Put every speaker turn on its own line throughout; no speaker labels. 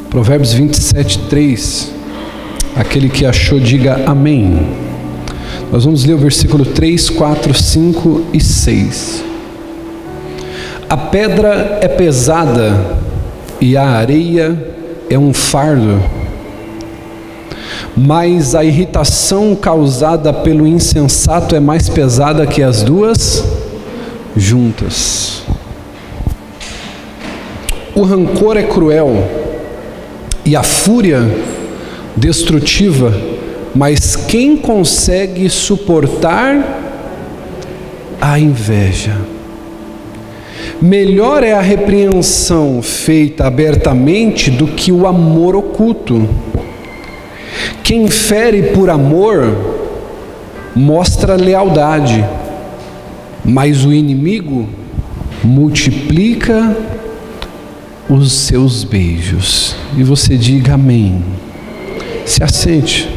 Provérbios 27:3. Aquele que achou, diga amém. Nós vamos ler o versículo 3, 4, 5 e 6. A pedra é pesada e a areia é um fardo, mas a irritação causada pelo insensato é mais pesada que as duas juntas. O rancor é cruel e a fúria destrutiva, mas quem consegue suportar a inveja? Melhor é a repreensão feita abertamente do que o amor oculto. Quem fere por amor mostra lealdade, mas o inimigo multiplica os seus beijos. E você diga amém. Se assente.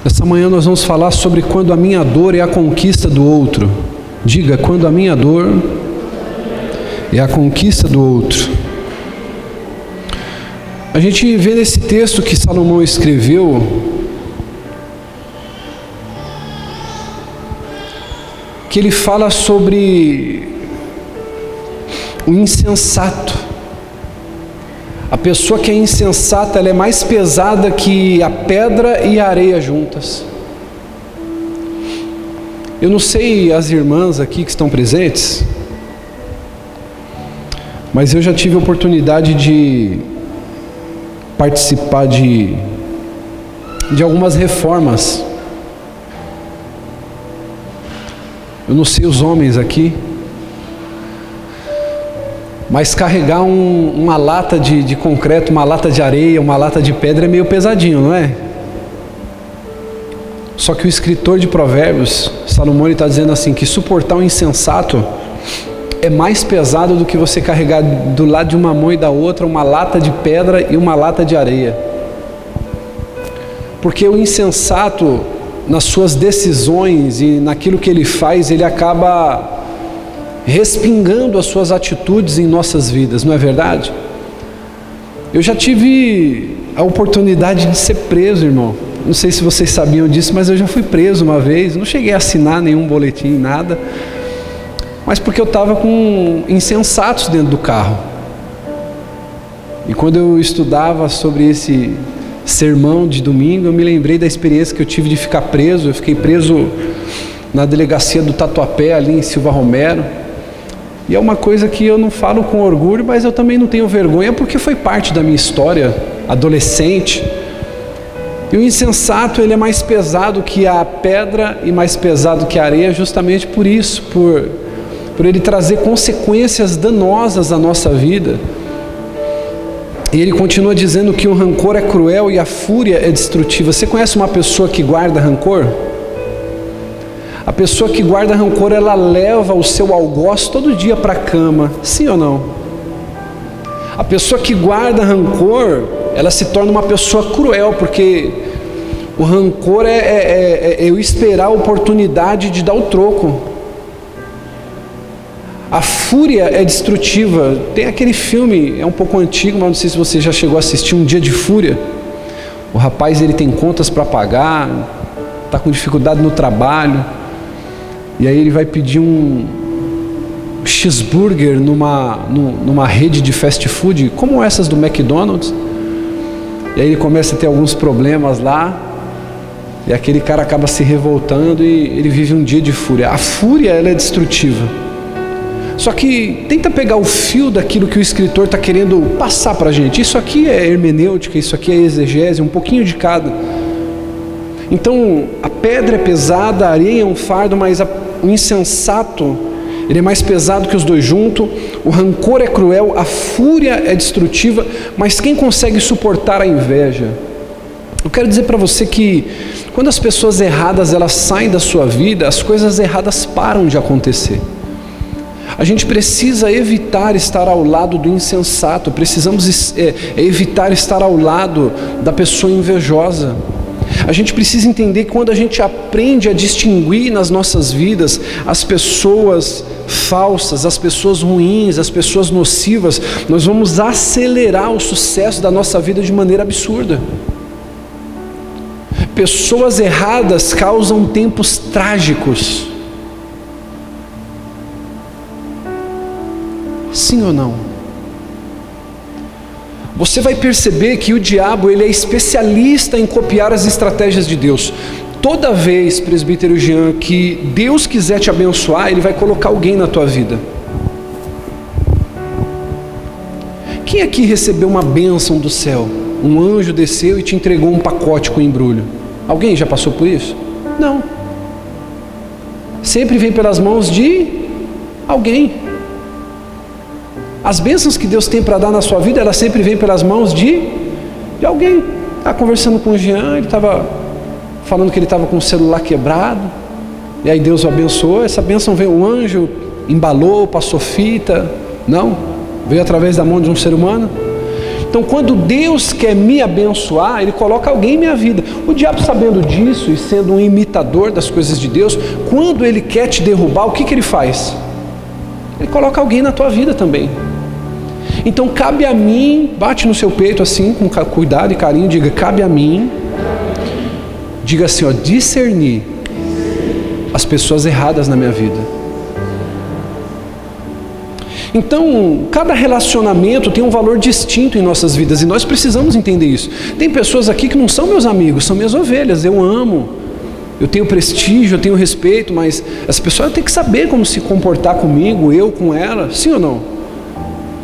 Nessa manhã nós vamos falar sobre quando a minha dor é a conquista do outro. Diga, quando a minha dor é a conquista do outro. A gente vê nesse texto que Salomão escreveu que ele fala sobre o insensato. A pessoa que é insensata, ela é mais pesada que a pedra e a areia juntas. Eu não sei as irmãs aqui que estão presentes, mas eu já tive a oportunidade de participar de algumas reformas. Eu não sei os homens aqui, mas carregar uma lata de concreto, uma lata de areia, uma lata de pedra é meio pesadinho, não é? Só que o escritor de Provérbios, Salomão, está dizendo assim, que suportar um insensato é mais pesado do que você carregar do lado de uma mão e da outra uma lata de pedra e uma lata de areia. Porque o insensato, nas suas decisões e naquilo que ele faz, ele acaba respingando as suas atitudes em nossas vidas, não é verdade? Eu já tive a oportunidade de ser preso, irmão. Não sei se vocês sabiam disso, mas eu já fui preso uma vez. Não cheguei a assinar nenhum boletim, nada, mas porque eu estava com insensatos dentro do carro. E quando eu estudava sobre esse sermão de domingo, eu me lembrei da experiência que eu tive de ficar preso. Eu fiquei preso na delegacia do Tatuapé, ali em Silva Romero. E é uma coisa que eu não falo com orgulho, mas eu também não tenho vergonha, porque foi parte da minha história adolescente. E o insensato, ele é mais pesado que a pedra e mais pesado que a areia, justamente por isso, por ele trazer consequências danosas à nossa vida. E ele continua dizendo que o rancor é cruel e a fúria é destrutiva. Você conhece uma pessoa que guarda rancor? A pessoa que guarda rancor, ela leva o seu algoz todo dia para a cama, sim ou não? A pessoa que guarda rancor, ela se torna uma pessoa cruel, porque o rancor é eu esperar a oportunidade de dar o troco. A fúria é destrutiva. Tem aquele filme, é um pouco antigo, mas não sei se você já chegou a assistir, Um Dia de Fúria. O rapaz, ele tem contas para pagar, está com dificuldade no trabalho, e aí ele vai pedir um cheeseburger numa rede de fast food, como essas do McDonald's. E aí ele começa a ter alguns problemas lá, e aquele cara acaba se revoltando e ele vive um dia de fúria. A fúria, ela é destrutiva. Só que tenta pegar o fio daquilo que o escritor está querendo passar para a gente. Isso aqui é hermenêutica, isso aqui é exegese, um pouquinho de cada. Então, a pedra é pesada, a areia é um fardo, mas o insensato, ele é mais pesado que os dois juntos. O rancor é cruel, a fúria é destrutiva, mas quem consegue suportar a inveja? Eu quero dizer para você que quando as pessoas erradas, elas saem da sua vida, as coisas erradas param de acontecer. A gente precisa evitar estar ao lado do insensato, precisamos evitar estar ao lado da pessoa invejosa. A gente precisa entender que quando a gente aprende a distinguir nas nossas vidas as pessoas falsas, as pessoas ruins, as pessoas nocivas, nós vamos acelerar o sucesso da nossa vida de maneira absurda. Pessoas erradas causam tempos trágicos. Sim ou não? Você vai perceber que o diabo, ele é especialista em copiar as estratégias de Deus. Toda vez, presbítero Jean, que Deus quiser te abençoar, Ele vai colocar alguém na tua vida. Quem aqui recebeu uma bênção do céu? Um anjo desceu e te entregou um pacote com embrulho. Alguém já passou por isso? Não. Sempre vem pelas mãos de alguém. As bênçãos que Deus tem para dar na sua vida, elas sempre vêm pelas mãos de alguém. Estava conversando com o Jean, ele estava falando que ele estava com o celular quebrado, e aí Deus o abençoou. Essa bênção veio, um anjo embalou, passou fita. Não, veio através da mão de um ser humano. Então, quando Deus quer me abençoar, Ele coloca alguém em minha vida. O diabo, sabendo disso e sendo um imitador das coisas de Deus, quando ele quer te derrubar, o que ele faz? Ele coloca alguém na tua vida também. Então, cabe a mim, bate no seu peito assim, com cuidado e carinho, diga, cabe a mim, diga assim, ó, discernir as pessoas erradas na minha vida. Então, cada relacionamento tem um valor distinto em nossas vidas, e nós precisamos entender isso. Tem pessoas aqui que não são meus amigos, são minhas ovelhas, eu amo, eu tenho prestígio, eu tenho respeito, mas essa pessoa tem que saber como se comportar comigo, eu com ela, sim ou não?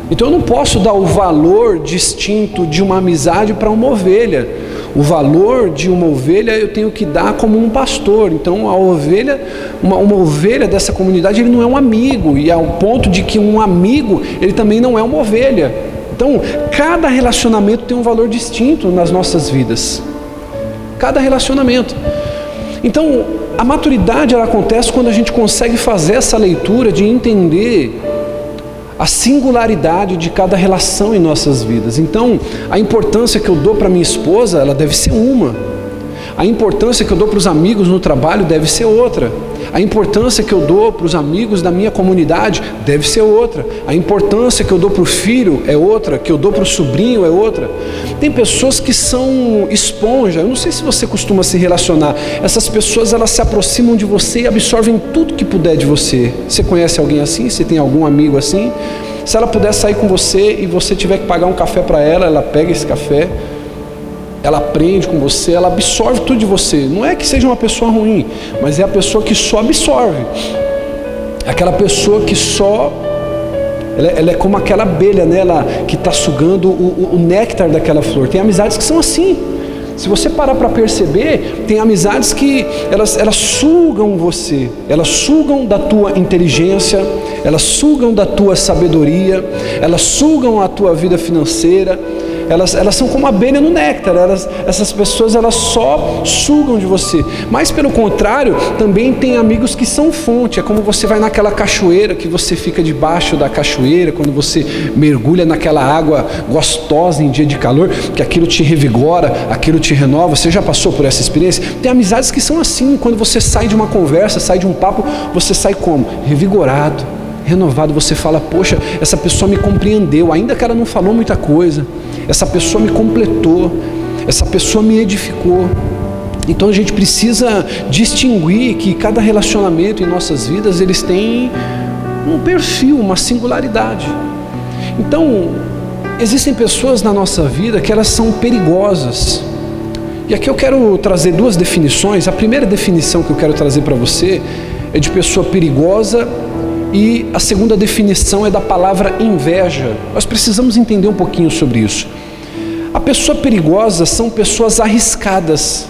Então eu não posso dar o valor distinto de uma amizade para uma ovelha. O valor de uma ovelha eu tenho que dar como um pastor. Então a ovelha, uma ovelha dessa comunidade, ele não é um amigo, e ao ponto de que um amigo, ele também não é uma ovelha. Então cada relacionamento tem um valor distinto nas nossas vidas. Cada relacionamento. Então a maturidade, ela acontece quando a gente consegue fazer essa leitura de entender a singularidade de cada relação em nossas vidas. Então, a importância que eu dou para minha esposa, ela deve ser uma. A importância que eu dou para os amigos no trabalho deve ser outra. A importância que eu dou para os amigos da minha comunidade deve ser outra. A importância que eu dou para o filho é outra, que eu dou para o sobrinho é outra. Tem pessoas que são esponja. Eu não sei se você costuma se relacionar. Essas pessoas, elas se aproximam de você e absorvem tudo que puder de você. Você conhece alguém assim? Você tem algum amigo assim? Se ela puder sair com você e você tiver que pagar um café para ela, ela pega esse café, ela aprende com você, ela absorve tudo de você. Não é que seja uma pessoa ruim, mas é a pessoa que só absorve. Aquela pessoa que só... Ela é como aquela abelha, né? Ela que está sugando o néctar daquela flor. Tem amizades que são assim. Se você parar para perceber, tem amizades que elas sugam você. Elas sugam da tua inteligência, elas sugam da tua sabedoria, elas sugam a tua vida financeira. Elas são como abelha no néctar. Essas pessoas, elas só sugam de você. Mas pelo contrário, também tem amigos que são fonte. É como você vai naquela cachoeira, que você fica debaixo da cachoeira, quando você mergulha naquela água gostosa em dia de calor, que aquilo te revigora, aquilo te renova. Você já passou por essa experiência? Tem amizades que são assim. Quando você sai de uma conversa, sai de um papo, você sai como? Revigorado, renovado. Você fala, poxa, essa pessoa me compreendeu, ainda que ela não falou muita coisa. Essa pessoa me completou, essa pessoa me edificou. Então a gente precisa distinguir que cada relacionamento em nossas vidas, eles têm um perfil, uma singularidade. Então, existem pessoas na nossa vida que elas são perigosas. E aqui eu quero trazer duas definições. A primeira definição que eu quero trazer para você é de pessoa perigosa, e a segunda definição é da palavra inveja. Nós precisamos entender um pouquinho sobre isso. A pessoa perigosa são pessoas arriscadas.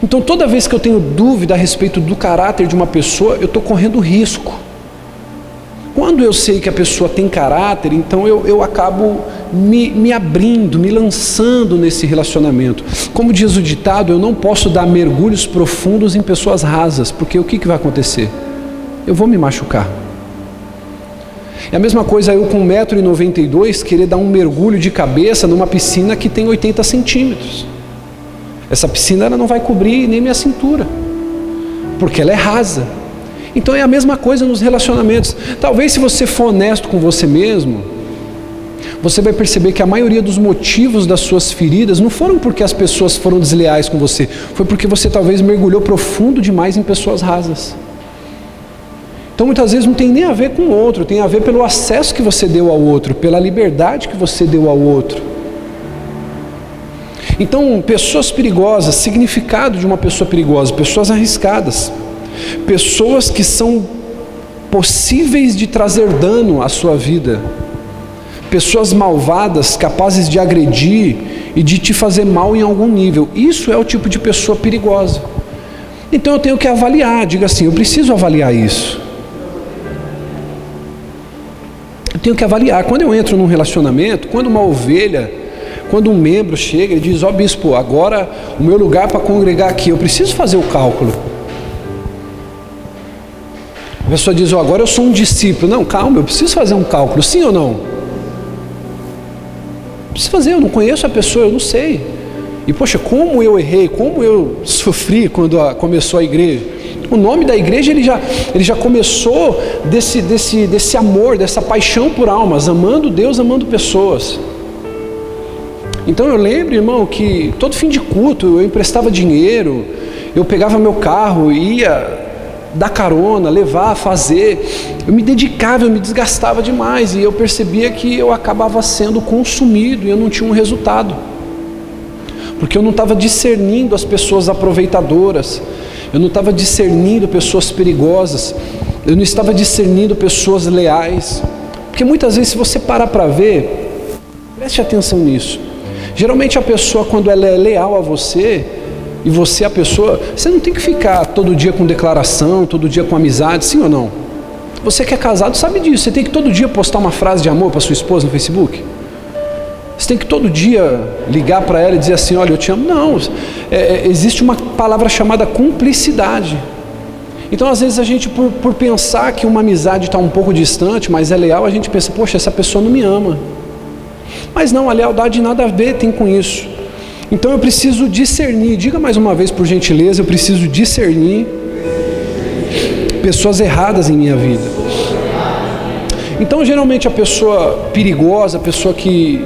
Então toda vez que eu tenho dúvida a respeito do caráter de uma pessoa, eu estou correndo risco. Quando eu sei que a pessoa tem caráter, então eu acabo me abrindo, me lançando nesse relacionamento. Como diz o ditado, eu não posso dar mergulhos profundos em pessoas rasas, porque o que vai acontecer? Eu vou me machucar. É a mesma coisa eu com 1,92 m querer dar um mergulho de cabeça numa piscina que tem 80 centímetros. Essa piscina ela não vai cobrir nem minha cintura, porque ela é rasa. Então é a mesma coisa nos relacionamentos. Talvez se você for honesto com você mesmo, você vai perceber que a maioria dos motivos das suas feridas não foram porque as pessoas foram desleais com você, foi porque você talvez mergulhou profundo demais em pessoas rasas. Então muitas vezes não tem nem a ver com o outro, tem a ver pelo acesso que você deu ao outro, pela liberdade que você deu ao outro. Então, pessoas perigosas, significado de uma pessoa perigosa, pessoas arriscadas, pessoas que são possíveis de trazer dano à sua vida, pessoas malvadas, capazes de agredir e de te fazer mal em algum nível. Isso é o tipo de pessoa perigosa. Então eu tenho que avaliar, diga assim, eu preciso avaliar isso. Eu tenho que avaliar. Quando eu entro num relacionamento, quando uma ovelha, quando um membro chega e diz, ó bispo, agora o meu lugar para congregar aqui, eu preciso fazer o cálculo. A pessoa diz, ó, agora eu sou um discípulo. Não, calma, eu preciso fazer um cálculo, sim ou não? Preciso fazer, eu não conheço a pessoa, eu não sei. E poxa, como eu errei, como eu sofri quando começou a igreja. O nome da igreja ele já começou desse amor, dessa paixão por almas, amando Deus, amando pessoas. Então eu lembro, irmão, que todo fim de culto eu emprestava dinheiro, eu pegava meu carro, ia dar carona, levar, fazer, eu me dedicava, eu me desgastava demais e eu percebia que eu acabava sendo consumido e eu não tinha um resultado, porque eu não estava discernindo as pessoas aproveitadoras, eu não estava discernindo pessoas perigosas, eu não estava discernindo pessoas leais, porque muitas vezes se você parar para ver, preste atenção nisso, geralmente a pessoa quando ela é leal a você, e você a pessoa, você não tem que ficar todo dia com declaração, todo dia com amizade, sim ou não? Você que é casado sabe disso, você tem que todo dia postar uma frase de amor para sua esposa no Facebook? Você tem que todo dia ligar para ela e dizer assim, olha, eu te amo? Não, existe uma palavra chamada cumplicidade. Então às vezes a gente por pensar que uma amizade está um pouco distante, mas é leal, a gente pensa, poxa, essa pessoa não me ama. Mas não, a lealdade nada a ver tem com isso. Então eu preciso discernir, diga mais uma vez por gentileza, eu preciso discernir pessoas erradas em minha vida. Então geralmente a pessoa perigosa, a pessoa que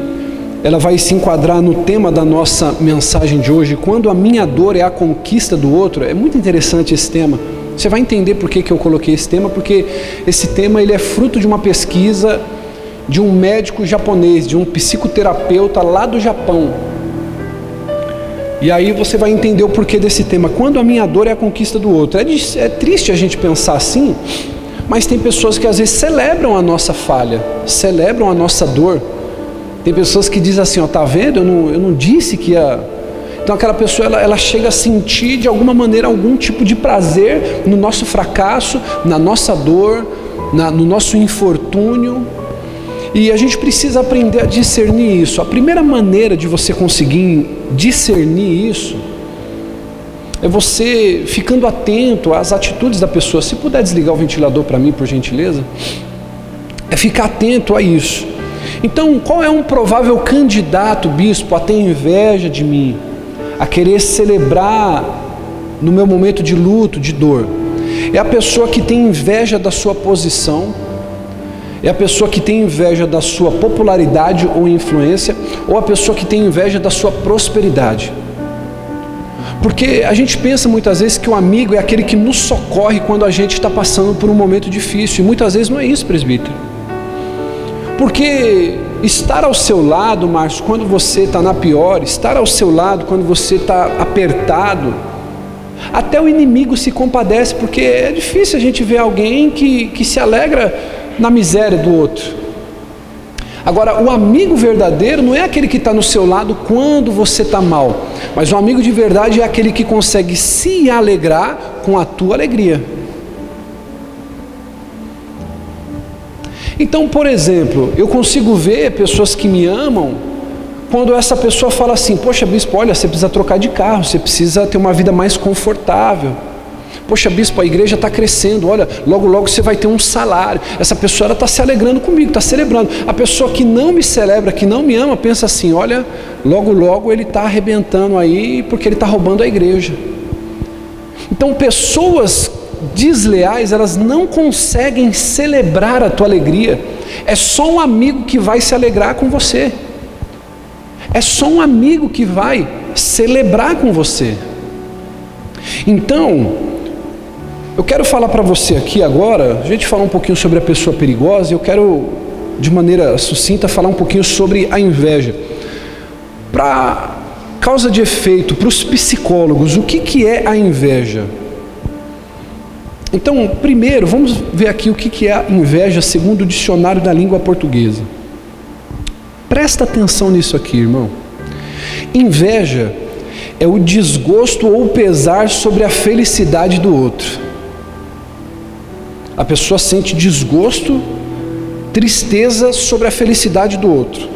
ela vai se enquadrar no tema da nossa mensagem de hoje, quando a minha dor é a conquista do outro, é muito interessante esse tema. Você vai entender por que eu coloquei esse tema, porque esse tema ele é fruto de uma pesquisa de um médico japonês, de um psicoterapeuta lá do Japão. E aí você vai entender o porquê desse tema. Quando a minha dor é a conquista do outro. É triste a gente pensar assim, mas tem pessoas que às vezes celebram a nossa falha, celebram a nossa dor. Tem pessoas que dizem assim, ó, tá vendo? Eu não disse que ia... Então aquela pessoa, ela chega a sentir de alguma maneira algum tipo de prazer no nosso fracasso, na nossa dor, no nosso infortúnio. E a gente precisa aprender a discernir isso. A primeira maneira de você conseguir discernir isso é você ficando atento às atitudes da pessoa. Se puder desligar o ventilador para mim, por gentileza. É ficar atento a isso. Então, qual é um provável candidato, bispo, a ter inveja de mim, a querer celebrar no meu momento de luto, de dor? É a pessoa que tem inveja da sua posição, é a pessoa que tem inveja da sua popularidade ou influência, ou a pessoa que tem inveja da sua prosperidade. Porque a gente pensa muitas vezes que o amigo é aquele que nos socorre quando a gente está passando por um momento difícil, e muitas vezes não é isso, presbítero. Porque estar ao seu lado, Márcio, quando você está na pior, estar ao seu lado quando você está apertado, até o inimigo se compadece, porque é difícil a gente ver alguém que se alegra na miséria do outro. Agora, o amigo verdadeiro não é aquele que está no seu lado quando você está mal, mas o amigo de verdade é aquele que consegue se alegrar com a tua alegria. Então, por exemplo, eu consigo ver pessoas que me amam quando essa pessoa fala assim, poxa bispo, olha, você precisa trocar de carro, você precisa ter uma vida mais confortável. poxa bispo, a igreja está crescendo, olha, logo logo você vai ter um salário. Essa pessoa está se alegrando comigo, está celebrando. A pessoa que não me celebra, que não me ama, pensa assim, olha, logo logo ele está arrebentando aí porque ele está roubando a igreja. Então pessoas desleais, elas não conseguem celebrar a tua alegria. É só um amigo que vai se alegrar com você. É só um amigo que vai celebrar com você. Então, eu quero falar para você aqui agora, a gente falar um pouquinho sobre a pessoa perigosa, e eu quero, de maneira sucinta, falar um pouquinho sobre a inveja. Para causa de efeito, para os psicólogos, o que é a inveja? Então, primeiro, vamos ver aqui o que é a inveja segundo o dicionário da língua portuguesa. Presta atenção nisso aqui, irmão. Inveja é o desgosto ou pesar sobre a felicidade do outro. A pessoa sente desgosto, tristeza sobre a felicidade do outro.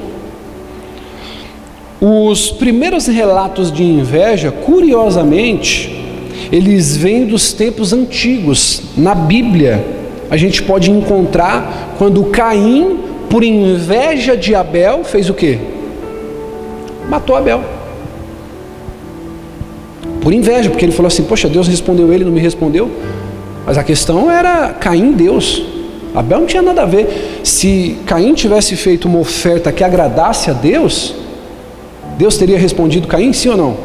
Os primeiros relatos de inveja, curiosamente, eles vêm dos tempos antigos. Na Bíblia, a gente pode encontrar quando Caim, por inveja de Abel, fez o quê? Matou Abel. Por inveja, porque ele falou assim, poxa, Deus respondeu ele, não me respondeu. Mas a questão era Caim, Deus. Abel não tinha nada a ver. Se Caim tivesse feito uma oferta que agradasse a Deus, Deus teria respondido Caim, sim ou não?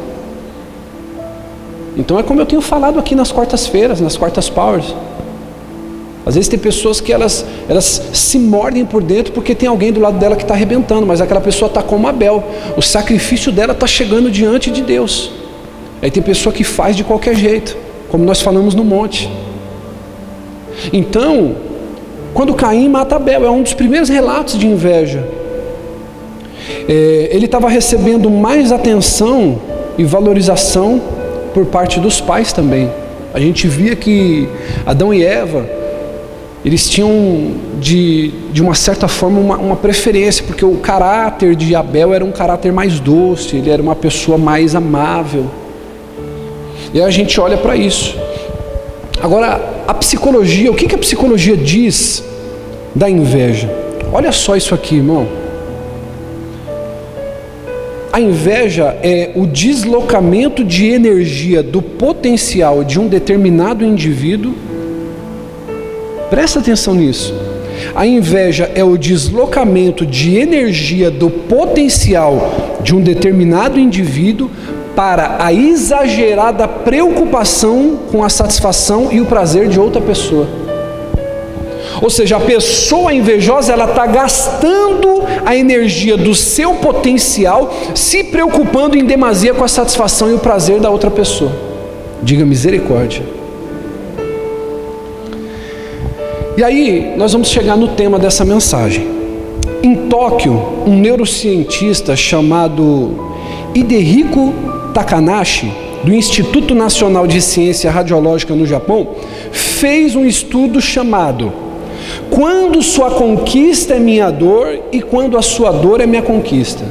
Então é como eu tenho falado aqui nas quartas-feiras, nas quartas powers. Às vezes tem pessoas que elas se mordem por dentro porque tem alguém do lado dela que está arrebentando, mas aquela pessoa está como Abel. O sacrifício dela está chegando diante de Deus. Aí tem pessoa que faz de qualquer jeito, como nós falamos no monte. Então, quando Caim mata Abel, é um dos primeiros relatos de inveja. Ele estava recebendo mais atenção e valorização por parte dos pais também. A gente via que Adão e Eva, eles tinham de uma certa forma uma preferência, porque o caráter de Abel era um caráter mais doce, ele era uma pessoa mais amável. E aí a gente olha para isso. Agora, a psicologia, o que a psicologia diz da inveja? Olha só isso aqui, irmão. A inveja é o deslocamento de energia do potencial de um determinado indivíduo. Presta atenção nisso. A inveja é o deslocamento de energia do potencial de um determinado indivíduo para a exagerada preocupação com a satisfação e o prazer de outra pessoa. Ou seja, a pessoa invejosa, ela está gastando a energia do seu potencial, se preocupando em demasia com a satisfação e o prazer da outra pessoa. Diga misericórdia. E aí, nós vamos chegar no tema dessa mensagem. Em Tóquio, um neurocientista chamado Hidehiko Takanashi, do Instituto Nacional de Ciência Radiológica no Japão, fez um estudo chamado Quando sua conquista é minha dor e quando a sua dor é minha conquista.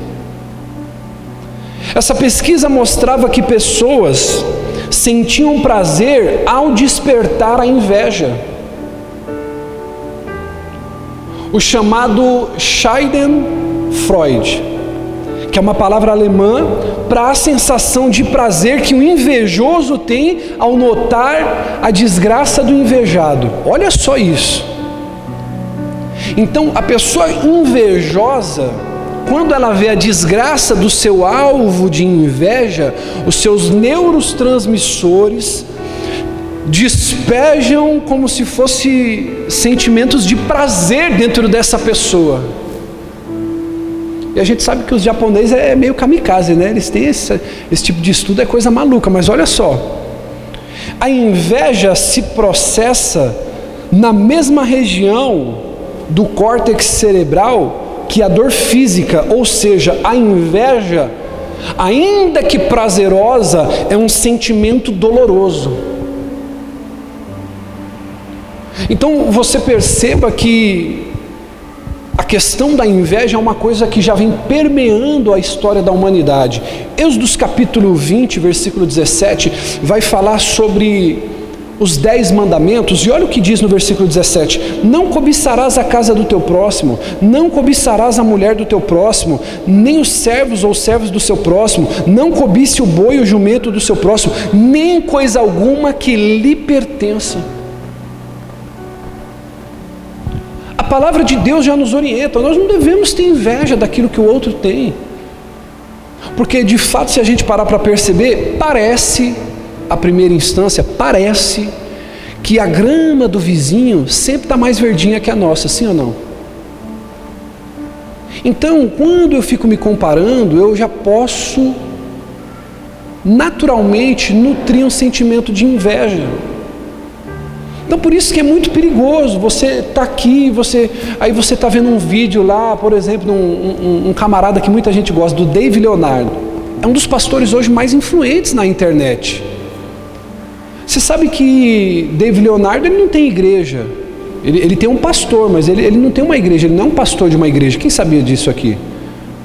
Essa pesquisa mostrava que pessoas sentiam prazer ao despertar a inveja. O chamado Schadenfreude, que é uma palavra alemã para a sensação de prazer que o invejoso tem ao notar a desgraça do invejado. Olha só isso. Então, a pessoa invejosa, quando ela vê a desgraça do seu alvo de inveja, os seus neurotransmissores despejam como se fosse sentimentos de prazer dentro dessa pessoa. E a gente sabe que os japoneses é meio kamikaze, né? Eles têm esse tipo de estudo, é coisa maluca. Mas olha só, a inveja se processa na mesma região do córtex cerebral que a dor física. Ou seja, a inveja, ainda que prazerosa, é um sentimento doloroso. Então você perceba que a questão da inveja é uma coisa que já vem permeando a história da humanidade. Êxodo capítulo 20, versículo 17, vai falar sobre os 10 mandamentos, e olha o que diz no versículo 17: não cobiçarás a casa do teu próximo, não cobiçarás a mulher do teu próximo, nem os servos ou servos do seu próximo, não cobice o boi ou o jumento do seu próximo, nem coisa alguma que lhe pertença. A palavra de Deus já nos orienta, nós não devemos ter inveja daquilo que o outro tem, porque de fato, se a gente parar para perceber, parece, à primeira instância, parece que a grama do vizinho sempre está mais verdinha que a nossa, sim ou não? Então, quando eu fico me comparando, eu já posso naturalmente nutrir um sentimento de inveja. Então, por isso que é muito perigoso. Você está aqui, aí você está vendo um vídeo lá, por exemplo, um camarada que muita gente gosta, do Dave Leonardo. É um dos pastores hoje mais influentes na internet. Você sabe que Dave Leonardo, ele não tem igreja. Ele tem um pastor, mas ele não tem uma igreja, ele não é um pastor de uma igreja. Quem sabia disso aqui?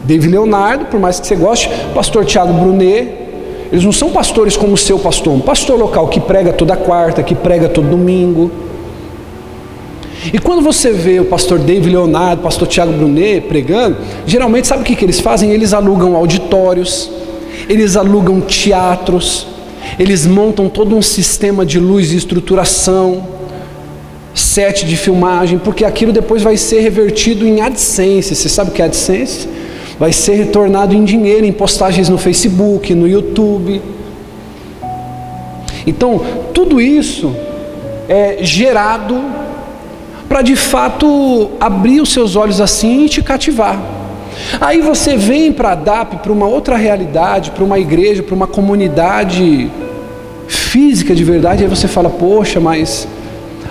Dave Leonardo, por mais que você goste, pastor Tiago Brunet, eles não são pastores como o seu pastor, um pastor local que prega toda quarta, que prega todo domingo. E quando você vê o pastor Dave Leonardo, o pastor Tiago Brunet pregando, geralmente sabe o que eles fazem? Eles alugam auditórios, eles alugam teatros, eles montam todo um sistema de luz e estruturação, set de filmagem, porque aquilo depois vai ser revertido em AdSense. Você sabe o que é AdSense? Vai ser retornado em dinheiro, em postagens no Facebook, no YouTube. Então, tudo isso é gerado para de fato abrir os seus olhos assim e te cativar. Aí você vem para a DAP, para uma outra realidade, para uma igreja, para uma comunidade física de verdade, aí você fala: poxa, mas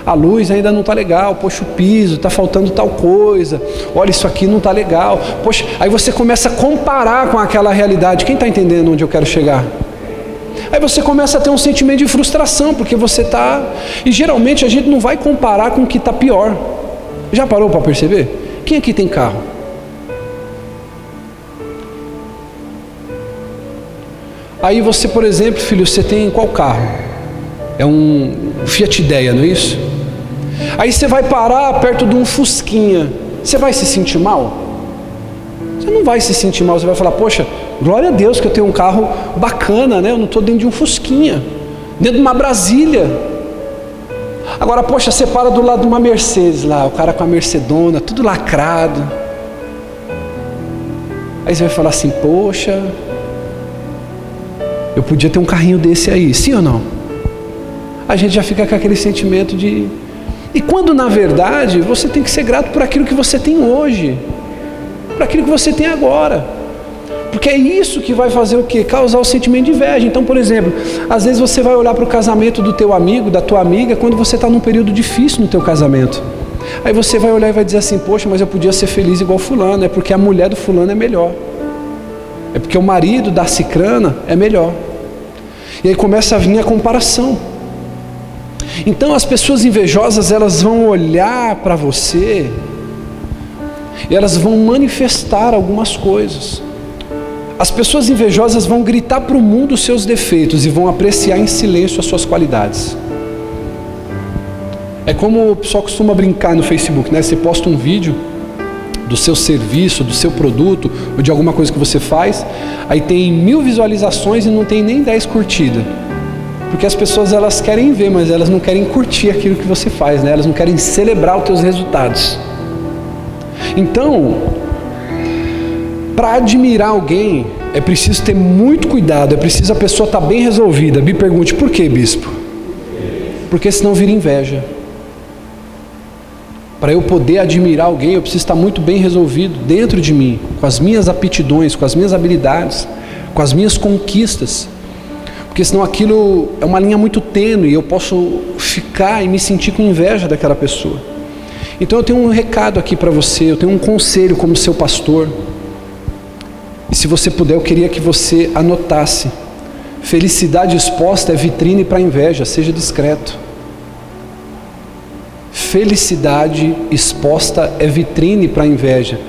a luz ainda não está legal, poxa, o piso, está faltando tal coisa, olha, isso aqui não está legal, poxa, aí você começa a comparar com aquela realidade. Quem está entendendo onde eu quero chegar? Aí você começa a ter um sentimento de frustração, porque você está, e geralmente a gente não vai comparar com o que está pior. Já parou para perceber? Quem aqui tem carro? Aí você, por exemplo, filho, você tem qual carro? É um Fiat Idea, não é isso? Aí você vai parar perto de um Fusquinha. Você vai se sentir mal? Você não vai se sentir mal. Você vai falar: poxa, glória a Deus que eu tenho um carro bacana, né? Eu não estou dentro de um Fusquinha, dentro de uma Brasília. Agora, poxa, você para do lado de uma Mercedes lá, o cara com a Mercedona, tudo lacrado. Aí você vai falar assim: poxa, eu podia ter um carrinho desse aí, sim ou não? A gente já fica com aquele sentimento de... E quando na verdade você tem que ser grato por aquilo que você tem hoje, por aquilo que você tem agora, porque é isso que vai fazer o quê? Causar o sentimento de inveja. Então, por exemplo, às vezes você vai olhar para o casamento do teu amigo, da tua amiga, quando você está num período difícil no teu casamento. Aí você vai olhar e vai dizer assim: poxa, mas eu podia ser feliz igual fulano, é porque a mulher do fulano é melhor, é porque o marido da cicrana é melhor. E aí começa a vir a comparação. Então as pessoas invejosas, elas vão olhar para você e elas vão manifestar algumas coisas. As pessoas invejosas vão gritar para o mundo os seus defeitos e vão apreciar em silêncio as suas qualidades. É como o pessoal costuma brincar no Facebook, né? Você posta um vídeo do seu serviço, do seu produto, ou de alguma coisa que você faz, aí tem 1000 visualizações e não tem nem 10 curtidas. Porque as pessoas, elas querem ver, mas elas não querem curtir aquilo que você faz, né? Elas não querem celebrar os teus resultados. Então, para admirar alguém, é preciso ter muito cuidado, é preciso a pessoa estar bem resolvida. Me pergunte: por quê, bispo? Porque senão vira inveja. Para eu poder admirar alguém, eu preciso estar muito bem resolvido dentro de mim, com as minhas aptidões, com as minhas habilidades, com as minhas conquistas. Porque senão aquilo é uma linha muito tênue e eu posso ficar e me sentir com inveja daquela pessoa. Então eu tenho um recado aqui para você, eu tenho um conselho como seu pastor. E se você puder, eu queria que você anotasse: felicidade exposta é vitrine para inveja, seja discreto. Felicidade exposta é vitrine para inveja.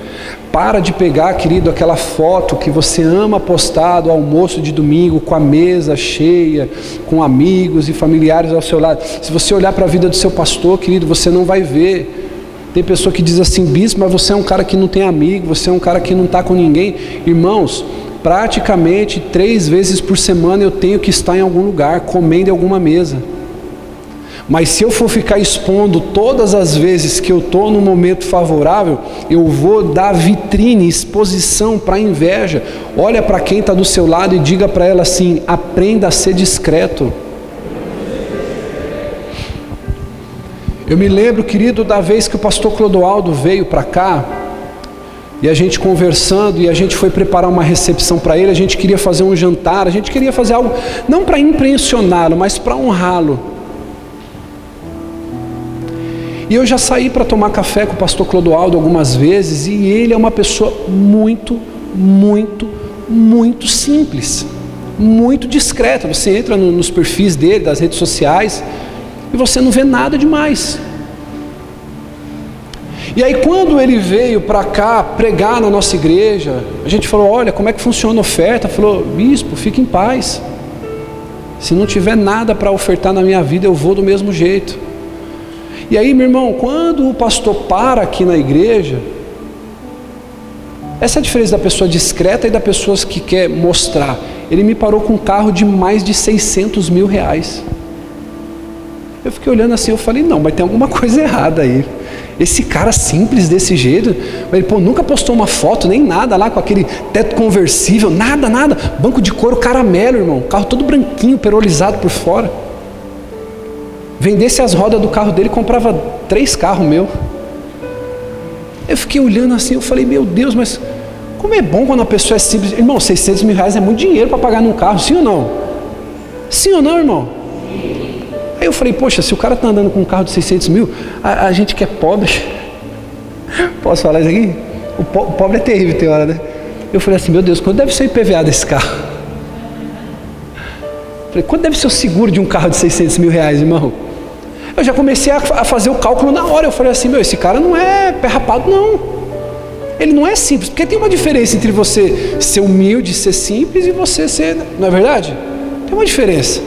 Para de pegar, querido, aquela foto que você ama postar do almoço de domingo, com a mesa cheia, com amigos e familiares ao seu lado. Se você olhar para a vida do seu pastor, querido, você não vai ver. Tem pessoa que diz assim: bispo, mas você é um cara que não tem amigo, você é um cara que não está com ninguém. Irmãos, praticamente 3 vezes por semana eu tenho que estar em algum lugar, comendo em alguma mesa. Mas se eu for ficar expondo todas as vezes que eu estou num momento favorável, eu vou dar vitrine, exposição para a inveja. Olha para quem está do seu lado e diga para ela assim: aprenda a ser discreto. Eu me lembro, querido, da vez que o pastor Clodoaldo veio para cá, e a gente conversando, e a gente foi preparar uma recepção para ele. A gente queria fazer um jantar, a gente queria fazer algo, não para impressioná-lo, mas para honrá-lo. E eu já saí para tomar café com o pastor Clodoaldo algumas vezes, e ele é uma pessoa muito simples, muito discreta. Você entra nos perfis dele, das redes sociais, e você não vê nada demais. E aí quando ele veio para cá pregar na nossa igreja, a gente falou: olha, como é que funciona a oferta? Falou: bispo, fique em paz, se não tiver nada para ofertar na minha vida, eu vou do mesmo jeito. E aí, meu irmão, quando o pastor para aqui na igreja, essa é a diferença da pessoa discreta e da pessoa que quer mostrar. Ele me parou com um carro de mais de 600 mil reais. Eu fiquei olhando assim, eu falei: não, mas tem alguma coisa errada aí. Esse cara simples desse jeito, ele nunca postou uma foto, nem nada lá com aquele teto conversível, nada, banco de couro caramelo, irmão, carro todo branquinho, perolizado por fora. Vendesse as rodas do carro dele, comprava 3 carros meus. Eu fiquei olhando assim, eu falei: meu Deus, mas como é bom quando a pessoa é simples. Irmão, 600 mil reais é muito dinheiro para pagar num carro, sim ou não? Sim ou não, irmão? Aí eu falei: poxa, se o cara está andando com um carro de 600 mil, a gente que é pobre, posso falar isso aqui? O pobre é terrível, tem hora, né? Eu falei assim: meu Deus, quanto deve ser o IPVA desse carro? Falei: quanto deve ser o seguro de um carro de 600 mil reais, irmão? Eu já comecei a fazer o cálculo na hora. Eu falei assim: meu, esse cara não é pé rapado, não. Ele não é simples, porque tem uma diferença entre você ser humilde, ser simples, e você ser, não é verdade? Tem uma diferença.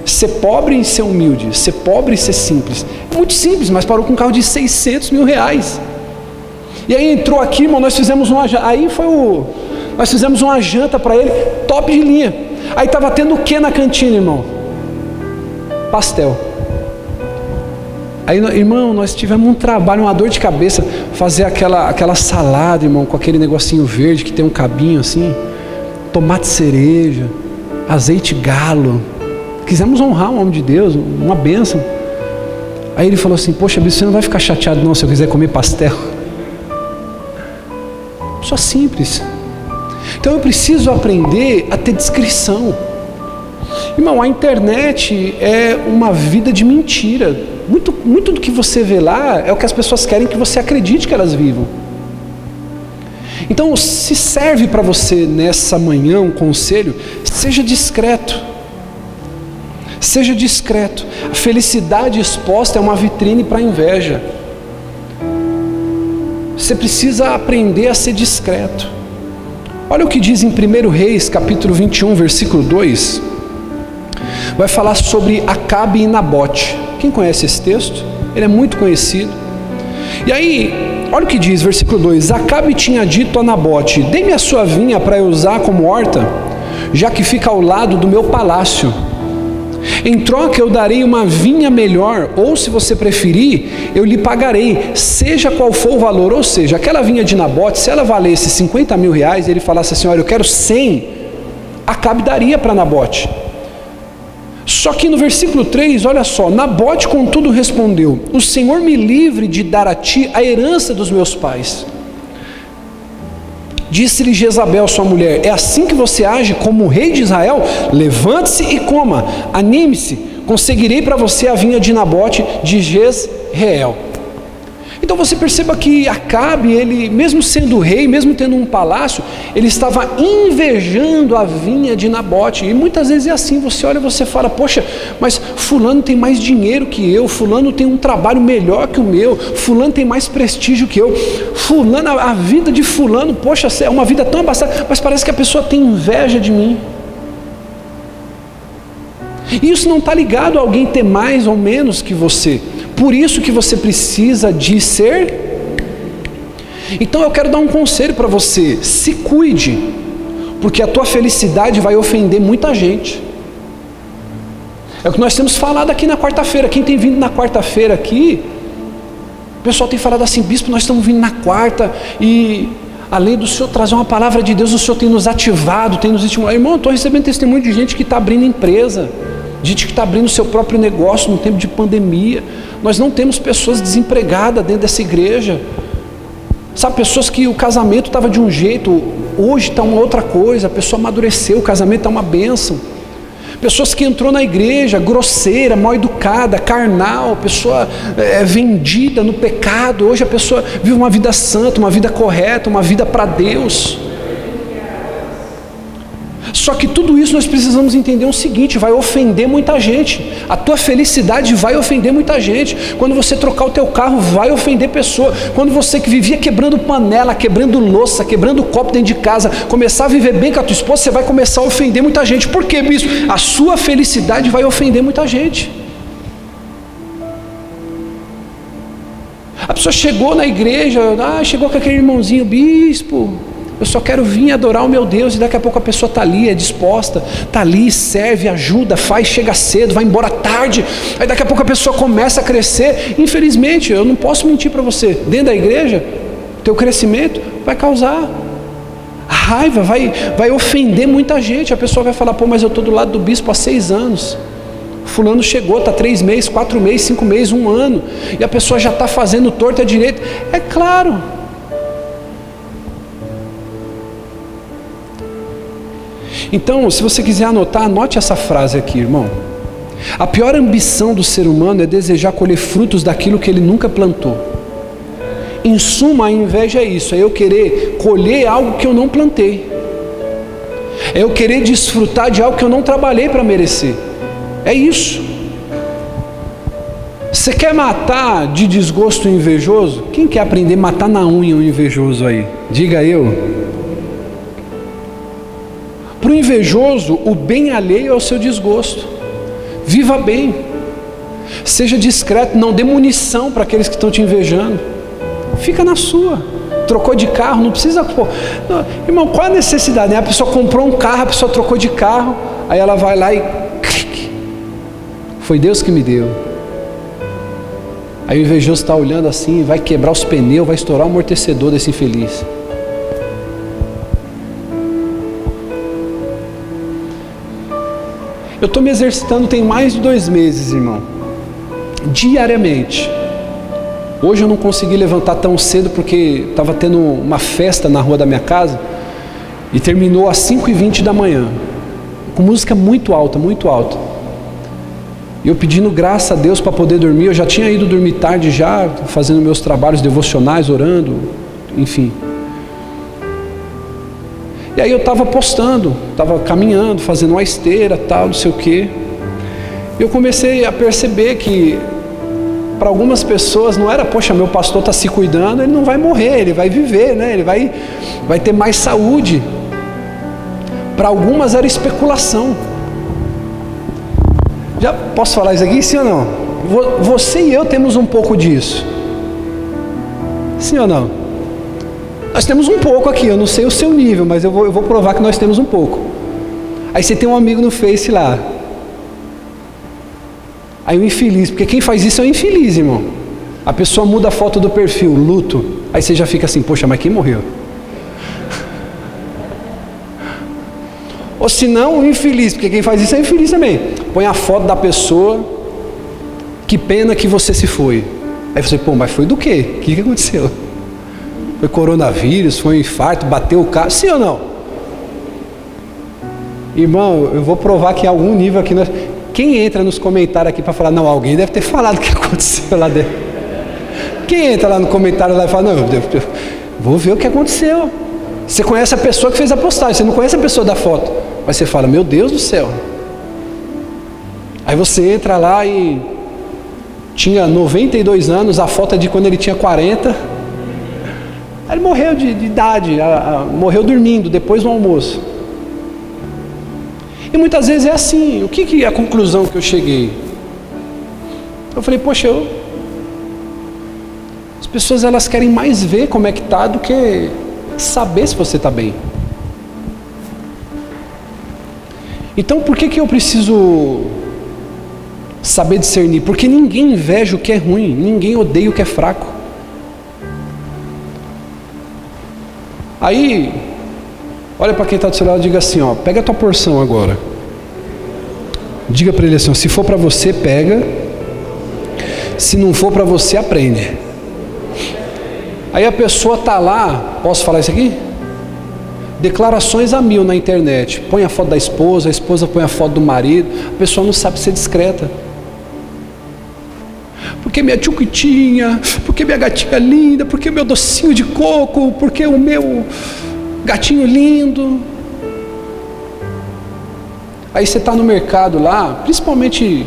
Ser pobre e ser humilde, ser pobre e ser simples. É muito simples, mas parou com um carro de 600 mil reais. E aí entrou aqui, irmão, nós fizemos uma janta para ele, top de linha. Aí estava tendo o que na cantina, irmão? Pastel. Aí, irmão, nós tivemos um trabalho, uma dor de cabeça, fazer aquela salada, irmão, com aquele negocinho verde que tem um cabinho assim, tomate cereja, azeite galo. Quisemos honrar o homem de Deus, uma bênção. Aí ele falou assim: poxa, bispo, você não vai ficar chateado não se eu quiser comer pastel? Só simples. Então eu preciso aprender a ter discrição. Irmão, a internet é uma vida de mentira. Muito do que você vê lá é o que as pessoas querem que você acredite que elas vivam. Então, se serve para você nessa manhã um conselho: seja discreto. Seja discreto. A felicidade exposta é uma vitrine para a inveja. Você precisa aprender a ser discreto. Olha o que diz em 1 Reis, capítulo 21, versículo 2. Vai falar sobre Acabe e Nabote. Quem conhece esse texto? Ele é muito conhecido. E aí, olha o que diz, versículo 2: Acabe tinha dito a Nabote: dê-me a sua vinha para eu usar como horta, já que fica ao lado do meu palácio. Em troca eu darei uma vinha melhor, ou se você preferir, eu lhe pagarei, seja qual for o valor. Ou seja, aquela vinha de Nabote, se ela valesse 50 mil reais, ele falasse assim: olha, eu quero 100, Acabe daria para Nabote. Só que no versículo 3, olha só: Nabote contudo respondeu: o Senhor me livre de dar a ti a herança dos meus pais. Disse-lhe Jezabel, sua mulher: é assim que você age como rei de Israel? Levante-se e coma, anime-se, conseguirei para você a vinha de Nabote de Jezreel. Então você perceba que Acabe, ele, mesmo sendo rei, mesmo tendo um palácio, ele estava invejando a vinha de Nabote. E muitas vezes é assim, você olha e você fala, poxa, mas fulano tem mais dinheiro que eu, fulano tem um trabalho melhor que o meu, fulano tem mais prestígio que eu, fulano, a vida de fulano, poxa, é uma vida tão abastada, mas parece que a pessoa tem inveja de mim. E isso não está ligado a alguém ter mais ou menos que você. Por isso que você precisa de ser. Então eu quero dar um conselho para você: se cuide, porque a tua felicidade vai ofender muita gente. É o que nós temos falado aqui na quarta-feira. Quem tem vindo na quarta-feira aqui, o pessoal tem falado assim, bispo, nós estamos vindo na quarta e além do Senhor trazer uma palavra de Deus, o Senhor tem nos ativado, tem nos estimulado. Irmão, eu estou recebendo testemunho de gente que está abrindo empresa, gente que está abrindo seu próprio negócio no tempo de pandemia. Nós não temos pessoas desempregadas dentro dessa igreja. Sabe, pessoas que o casamento estava de um jeito, hoje está uma outra coisa, a pessoa amadureceu, o casamento é uma bênção. Pessoas que entrou na igreja, grosseira, mal educada, carnal, pessoa vendida no pecado, hoje a pessoa vive uma vida santa, uma vida correta, uma vida para Deus. Só que tudo isso nós precisamos entender o seguinte: vai ofender muita gente. A tua felicidade vai ofender muita gente. Quando você trocar o teu carro, vai ofender pessoa. Quando você que vivia quebrando panela, quebrando louça, quebrando copo dentro de casa, começar a viver bem com a tua esposa, você vai começar a ofender muita gente. Por quê, bispo? A sua felicidade vai ofender muita gente. A pessoa chegou na igreja, chegou com aquele irmãozinho, bispo, eu só quero vir adorar o meu Deus, e daqui a pouco a pessoa está ali, é disposta, está ali, serve, ajuda, faz, chega cedo, vai embora tarde, aí daqui a pouco a pessoa começa a crescer. Infelizmente, eu não posso mentir para você, dentro da igreja, teu crescimento vai causar raiva, vai ofender muita gente. A pessoa vai falar, pô, mas eu estou do lado do bispo há 6 anos, fulano chegou, está 3 meses, 4 meses, 5 meses, 1 ano, e a pessoa já está fazendo torto à direita. É claro. Então, se você quiser anotar, anote essa frase aqui, irmão. A pior ambição do ser humano é desejar colher frutos daquilo que ele nunca plantou. Em suma, a inveja é isso, é eu querer colher algo que eu não plantei. É eu querer desfrutar de algo que eu não trabalhei para merecer. É isso. Você quer matar de desgosto o invejoso? Quem quer aprender a matar na unha o invejoso aí? Diga eu. Para o invejoso, o bem alheio é o seu desgosto. Viva bem. Seja discreto, não dê munição para aqueles que estão te invejando. Fica na sua. Trocou de carro, não precisa... Não, irmão, qual a necessidade? Né? A pessoa comprou um carro, a pessoa trocou de carro, aí ela vai lá e... clique. Foi Deus que me deu. Aí o invejoso está olhando assim, vai quebrar os pneus, vai estourar o amortecedor desse infeliz. Eu estou me exercitando tem mais de 2 meses, irmão. Diariamente. Hoje eu não consegui levantar tão cedo porque estava tendo uma festa na rua da minha casa e terminou às 5h20 da manhã, com música muito alta, muito alta. E eu pedindo graça a Deus para poder dormir. Eu já tinha ido dormir tarde já, fazendo meus trabalhos devocionais, orando, enfim. E aí eu estava postando, estava caminhando, fazendo uma esteira, tal, não sei o quê. E eu comecei a perceber que para algumas pessoas não era, poxa, meu pastor está se cuidando, ele não vai morrer, ele vai viver, né? Ele vai ter mais saúde. Para algumas era especulação. Já posso falar isso aqui, sim ou não? Você e eu temos um pouco disso. Sim ou não? Nós temos um pouco aqui, eu não sei o seu nível, mas eu vou provar que nós temos um pouco. Aí você tem um amigo no Face lá. Aí o infeliz, porque quem faz isso é o infeliz, irmão. A pessoa muda a foto do perfil, luto. Aí você já fica assim, poxa, mas quem morreu? Ou se não, o infeliz, porque quem faz isso é infeliz também. Põe a foto da pessoa, que pena que você se foi. Aí você, pô, mas foi do quê? O que aconteceu? Foi coronavírus, foi um infarto, bateu o carro, sim ou não? Irmão, eu vou provar que em algum nível aqui, quem entra nos comentários aqui para falar, não, alguém deve ter falado o que aconteceu lá dentro. Quem entra lá no comentário lá e fala, não, eu vou ver o que aconteceu. Você conhece a pessoa que fez a postagem, você não conhece a pessoa da foto. Mas você fala, meu Deus do céu. Aí você entra lá e tinha 92 anos, a foto é de quando ele tinha 40. Aí ele morreu de idade, morreu dormindo, depois do almoço. E muitas vezes é assim. O que é a conclusão que eu cheguei? Eu falei, poxa, as pessoas elas querem mais ver como é que está do que saber se você está bem. Então por que eu preciso saber discernir? Porque ninguém inveja o que é ruim, ninguém odeia o que é fraco. Aí, olha para quem está do seu lado e diga assim, ó, pega a tua porção agora. Diga para ele assim, ó, se for para você, pega. Se não for para você, aprende. Aí a pessoa está lá, posso falar isso aqui? Declarações a 1000 na internet. Põe a foto da esposa, a esposa põe a foto do marido. A pessoa não sabe ser discreta. Porque minha tchuquitinha, porque minha gatinha linda, porque meu docinho de coco, porque o meu gatinho lindo. Aí você está no mercado lá, principalmente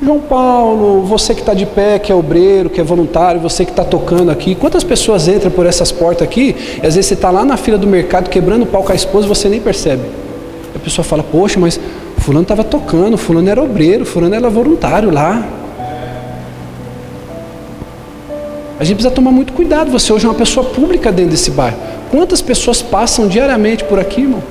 João Paulo, você que está de pé, que é obreiro, que é voluntário, você que está tocando aqui. Quantas pessoas entram por essas portas aqui, e às vezes você está lá na fila do mercado, quebrando o pau com a esposa, e você nem percebe. A pessoa fala, poxa, mas fulano estava tocando, fulano era obreiro, fulano era voluntário lá. A gente precisa tomar muito cuidado, você hoje é uma pessoa pública dentro desse bairro. Quantas pessoas passam diariamente por aqui, irmão?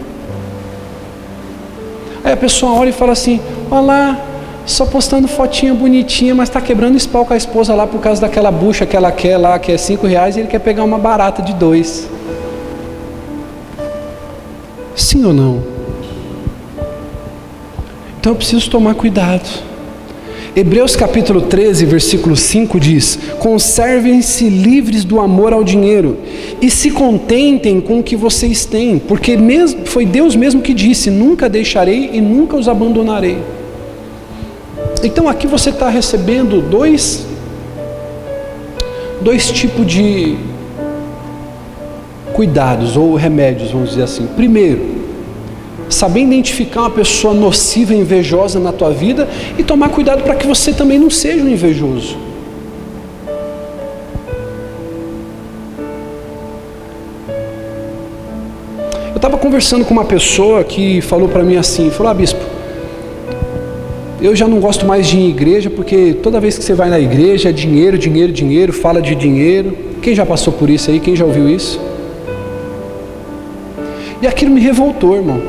Aí a pessoa olha e fala assim, olha lá, só postando fotinha bonitinha, mas está quebrando esse pau com a esposa lá por causa daquela bucha que ela quer lá, que é R$5, e ele quer pegar uma barata de 2. Sim ou não? Então eu preciso tomar cuidado. Hebreus capítulo 13, versículo 5 diz, conservem-se livres do amor ao dinheiro e se contentem com o que vocês têm, porque mesmo, foi Deus mesmo que disse, nunca deixarei e nunca os abandonarei. Então aqui você está recebendo dois tipos de cuidados ou remédios, vamos dizer assim. Primeiro, saber identificar uma pessoa nociva e invejosa na tua vida e tomar cuidado para que você também não seja um invejoso. Eu estava conversando com uma pessoa que falou para mim assim, falou, bispo, eu já não gosto mais de ir em igreja, porque toda vez que você vai na igreja é dinheiro, dinheiro, dinheiro, fala de dinheiro. Quem já passou por isso aí? Quem já ouviu isso? E aquilo me revoltou, irmão.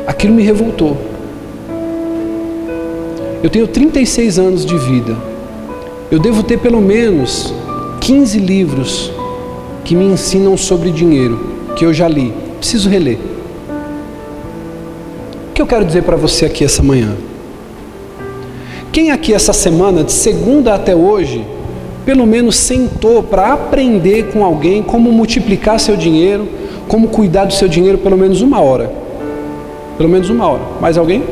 Aquilo me revoltou. Eu tenho 36 anos de vida. Eu devo ter pelo menos 15 livros que me ensinam sobre dinheiro, que eu já li. Preciso reler. O que eu quero dizer para você aqui essa manhã? Quem aqui essa semana, de segunda até hoje, pelo menos sentou para aprender com alguém como multiplicar seu dinheiro, como cuidar do seu dinheiro pelo menos 1 hora? Pelo menos 1 hora. Mais alguém?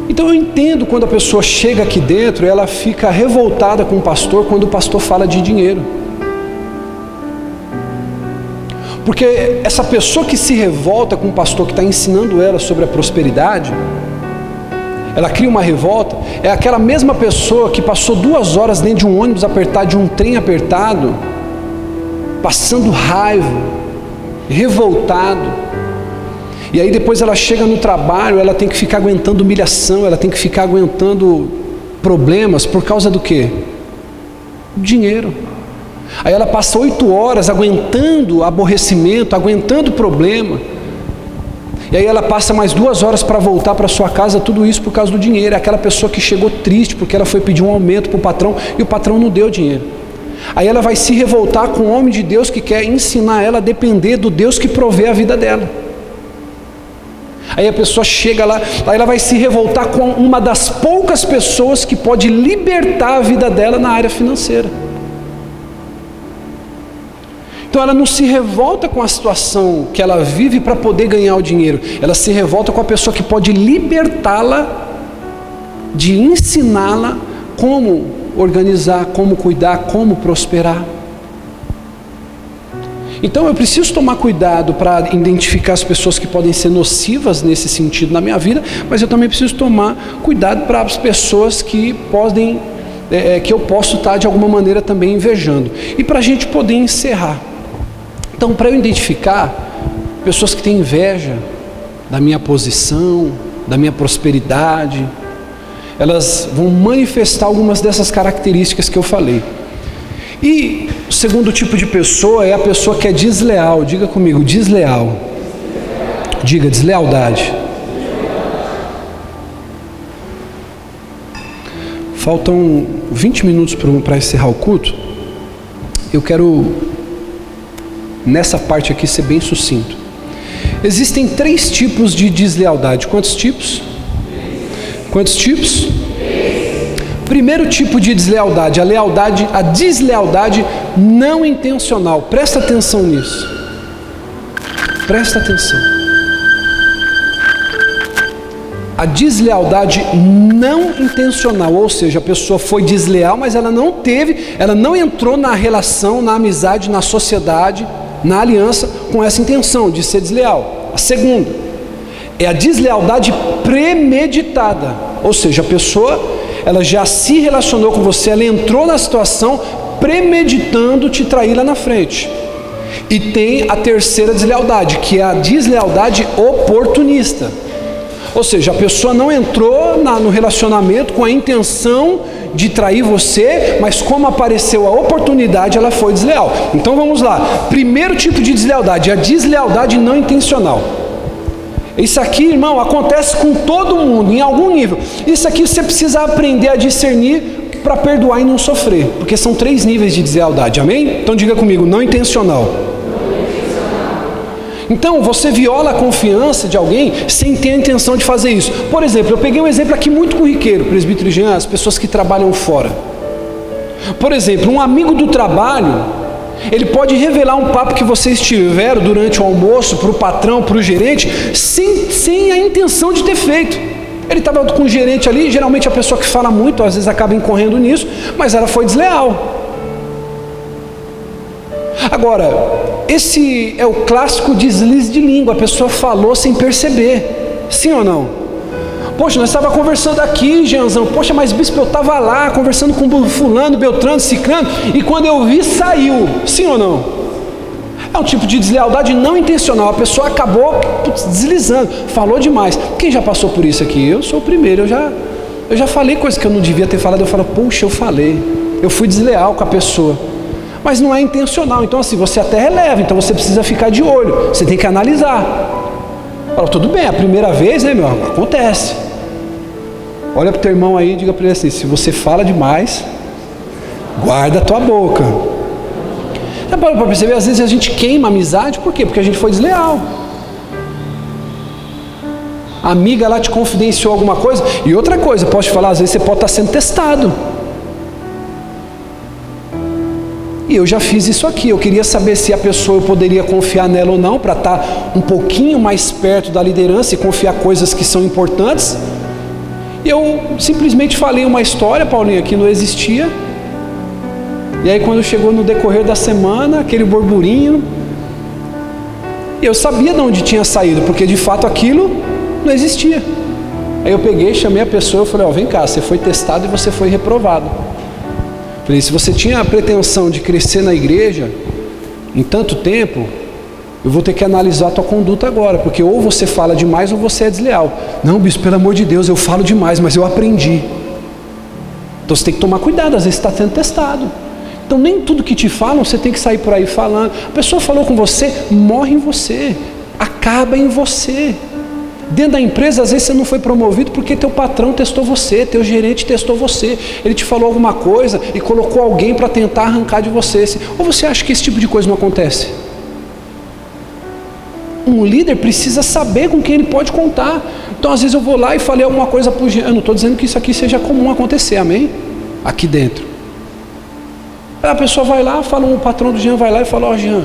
Então eu entendo quando a pessoa chega aqui dentro e ela fica revoltada com o pastor quando o pastor fala de dinheiro. Porque essa pessoa que se revolta com o pastor que está ensinando ela sobre a prosperidade, ela cria uma revolta, é aquela mesma pessoa que passou 2 horas dentro de um ônibus apertado, de um trem apertado, passando raiva, revoltado, e aí depois ela chega no trabalho, ela tem que ficar aguentando humilhação, ela tem que ficar aguentando problemas, por causa do quê? Dinheiro. Aí ela passa 8 horas aguentando aborrecimento, aguentando problema, e aí ela passa mais 2 horas para voltar para sua casa, tudo isso por causa do dinheiro. É aquela pessoa que chegou triste porque ela foi pedir um aumento para o patrão e o patrão não deu dinheiro. Aí ela vai se revoltar com o homem de Deus que quer ensinar ela a depender do Deus que provê a vida dela. Aí a pessoa chega lá, aí ela vai se revoltar com uma das poucas pessoas que pode libertar a vida dela na área financeira. Então ela não se revolta com a situação que ela vive para poder ganhar o dinheiro. Ela se revolta com a pessoa que pode libertá-la de ensiná-la como organizar, como cuidar, como prosperar. Então eu preciso tomar cuidado para identificar as pessoas que podem ser nocivas nesse sentido na minha vida, mas eu também preciso tomar cuidado para as pessoas que podem, que eu posso estar de alguma maneira também invejando. E para a gente poder encerrar. Então, para eu identificar pessoas que têm inveja da minha posição, da minha prosperidade, elas vão manifestar algumas dessas características que eu falei. E o segundo tipo de pessoa é a pessoa que é desleal. Diga comigo, desleal. Diga, deslealdade. Faltam 20 minutos para encerrar o culto. Eu quero, nessa parte aqui, ser bem sucinto. Existem 3 tipos de deslealdade. Quantos tipos? Quantos tipos? Primeiro tipo de deslealdade, a deslealdade não intencional. Presta atenção nisso. Presta atenção. A deslealdade não intencional, ou seja, a pessoa foi desleal, mas ela não entrou na relação, na amizade, na sociedade, na aliança com essa intenção de ser desleal. A segunda é a deslealdade premeditada, ou seja, a pessoa ela já se relacionou com você, ela entrou na situação premeditando te trair lá na frente. E tem a terceira deslealdade, que é a deslealdade oportunista. Ou seja, a pessoa não entrou no relacionamento com a intenção de trair você, mas como apareceu a oportunidade, ela foi desleal. Então vamos lá. Primeiro tipo de deslealdade, a deslealdade não intencional. Isso aqui, irmão, acontece com todo mundo, em algum nível. Isso aqui você precisa aprender a discernir para perdoar e não sofrer, porque são 3 níveis de deslealdade, amém? Então diga comigo, não intencional. Então você viola a confiança de alguém sem ter a intenção de fazer isso. Por exemplo, eu peguei um exemplo aqui muito corriqueiro, presbítero Jean, as pessoas que trabalham fora. Por exemplo, um amigo do trabalho, ele pode revelar um papo que vocês tiveram durante o almoço para o patrão, para o gerente, sem a intenção de ter feito. Ele estava com o gerente ali, geralmente a pessoa que fala muito, às vezes acaba incorrendo nisso, mas ela foi desleal. Agora, esse é o clássico deslize de língua, a pessoa falou sem perceber, sim ou não? Poxa, nós estávamos conversando aqui, Jeanzão, poxa, mas bispo, eu estava lá, conversando com fulano, beltrano, ciclano, e quando eu vi, saiu, sim ou não? É um tipo de deslealdade não intencional, a pessoa acabou deslizando, falou demais. Quem já passou por isso aqui? Eu sou o primeiro, eu já falei coisas que eu não devia ter falado, eu falo, poxa, eu falei, eu fui desleal com a pessoa. Mas não é intencional, então assim, você até releva, então você precisa ficar de olho, você tem que analisar. Fala, tudo bem, a primeira vez, né, meu, acontece. Olha para o teu irmão aí e diga para ele assim, se você fala demais, guarda a tua boca. Dá para perceber, às vezes a gente queima a amizade, por quê? Porque a gente foi desleal. A amiga lá te confidenciou alguma coisa, e outra coisa, posso te falar, às vezes você pode estar sendo testado. E eu já fiz isso aqui, eu queria saber se a pessoa eu poderia confiar nela ou não, para estar um pouquinho mais perto da liderança e confiar coisas que são importantes. E eu simplesmente falei uma história, Paulinho, que não existia. E aí quando chegou no decorrer da semana, aquele burburinho, eu sabia de onde tinha saído, porque de fato aquilo não existia. Aí eu peguei, chamei a pessoa, eu falei, vem cá, você foi testado e você foi reprovado. Falei, se você tinha a pretensão de crescer na igreja em tanto tempo, eu vou ter que analisar a tua conduta agora, porque ou você fala demais ou você é desleal. Não, bispo, pelo amor de Deus, eu falo demais, mas eu aprendi. Então você tem que tomar cuidado, às vezes você está sendo testado. Então nem tudo que te falam, você tem que sair por aí falando. A pessoa falou com você, morre em você, acaba em você. Dentro da empresa, às vezes você não foi promovido porque teu patrão testou você, teu gerente testou você, ele te falou alguma coisa e colocou alguém para tentar arrancar de você. Ou você acha que esse tipo de coisa não acontece? Um líder precisa saber com quem ele pode contar. Então às vezes eu vou lá e falei alguma coisa para o Jean, eu não estou dizendo que isso aqui seja comum acontecer, amém? Aqui dentro. A pessoa vai lá, fala, o patrão do Jean vai lá e fala, Jean,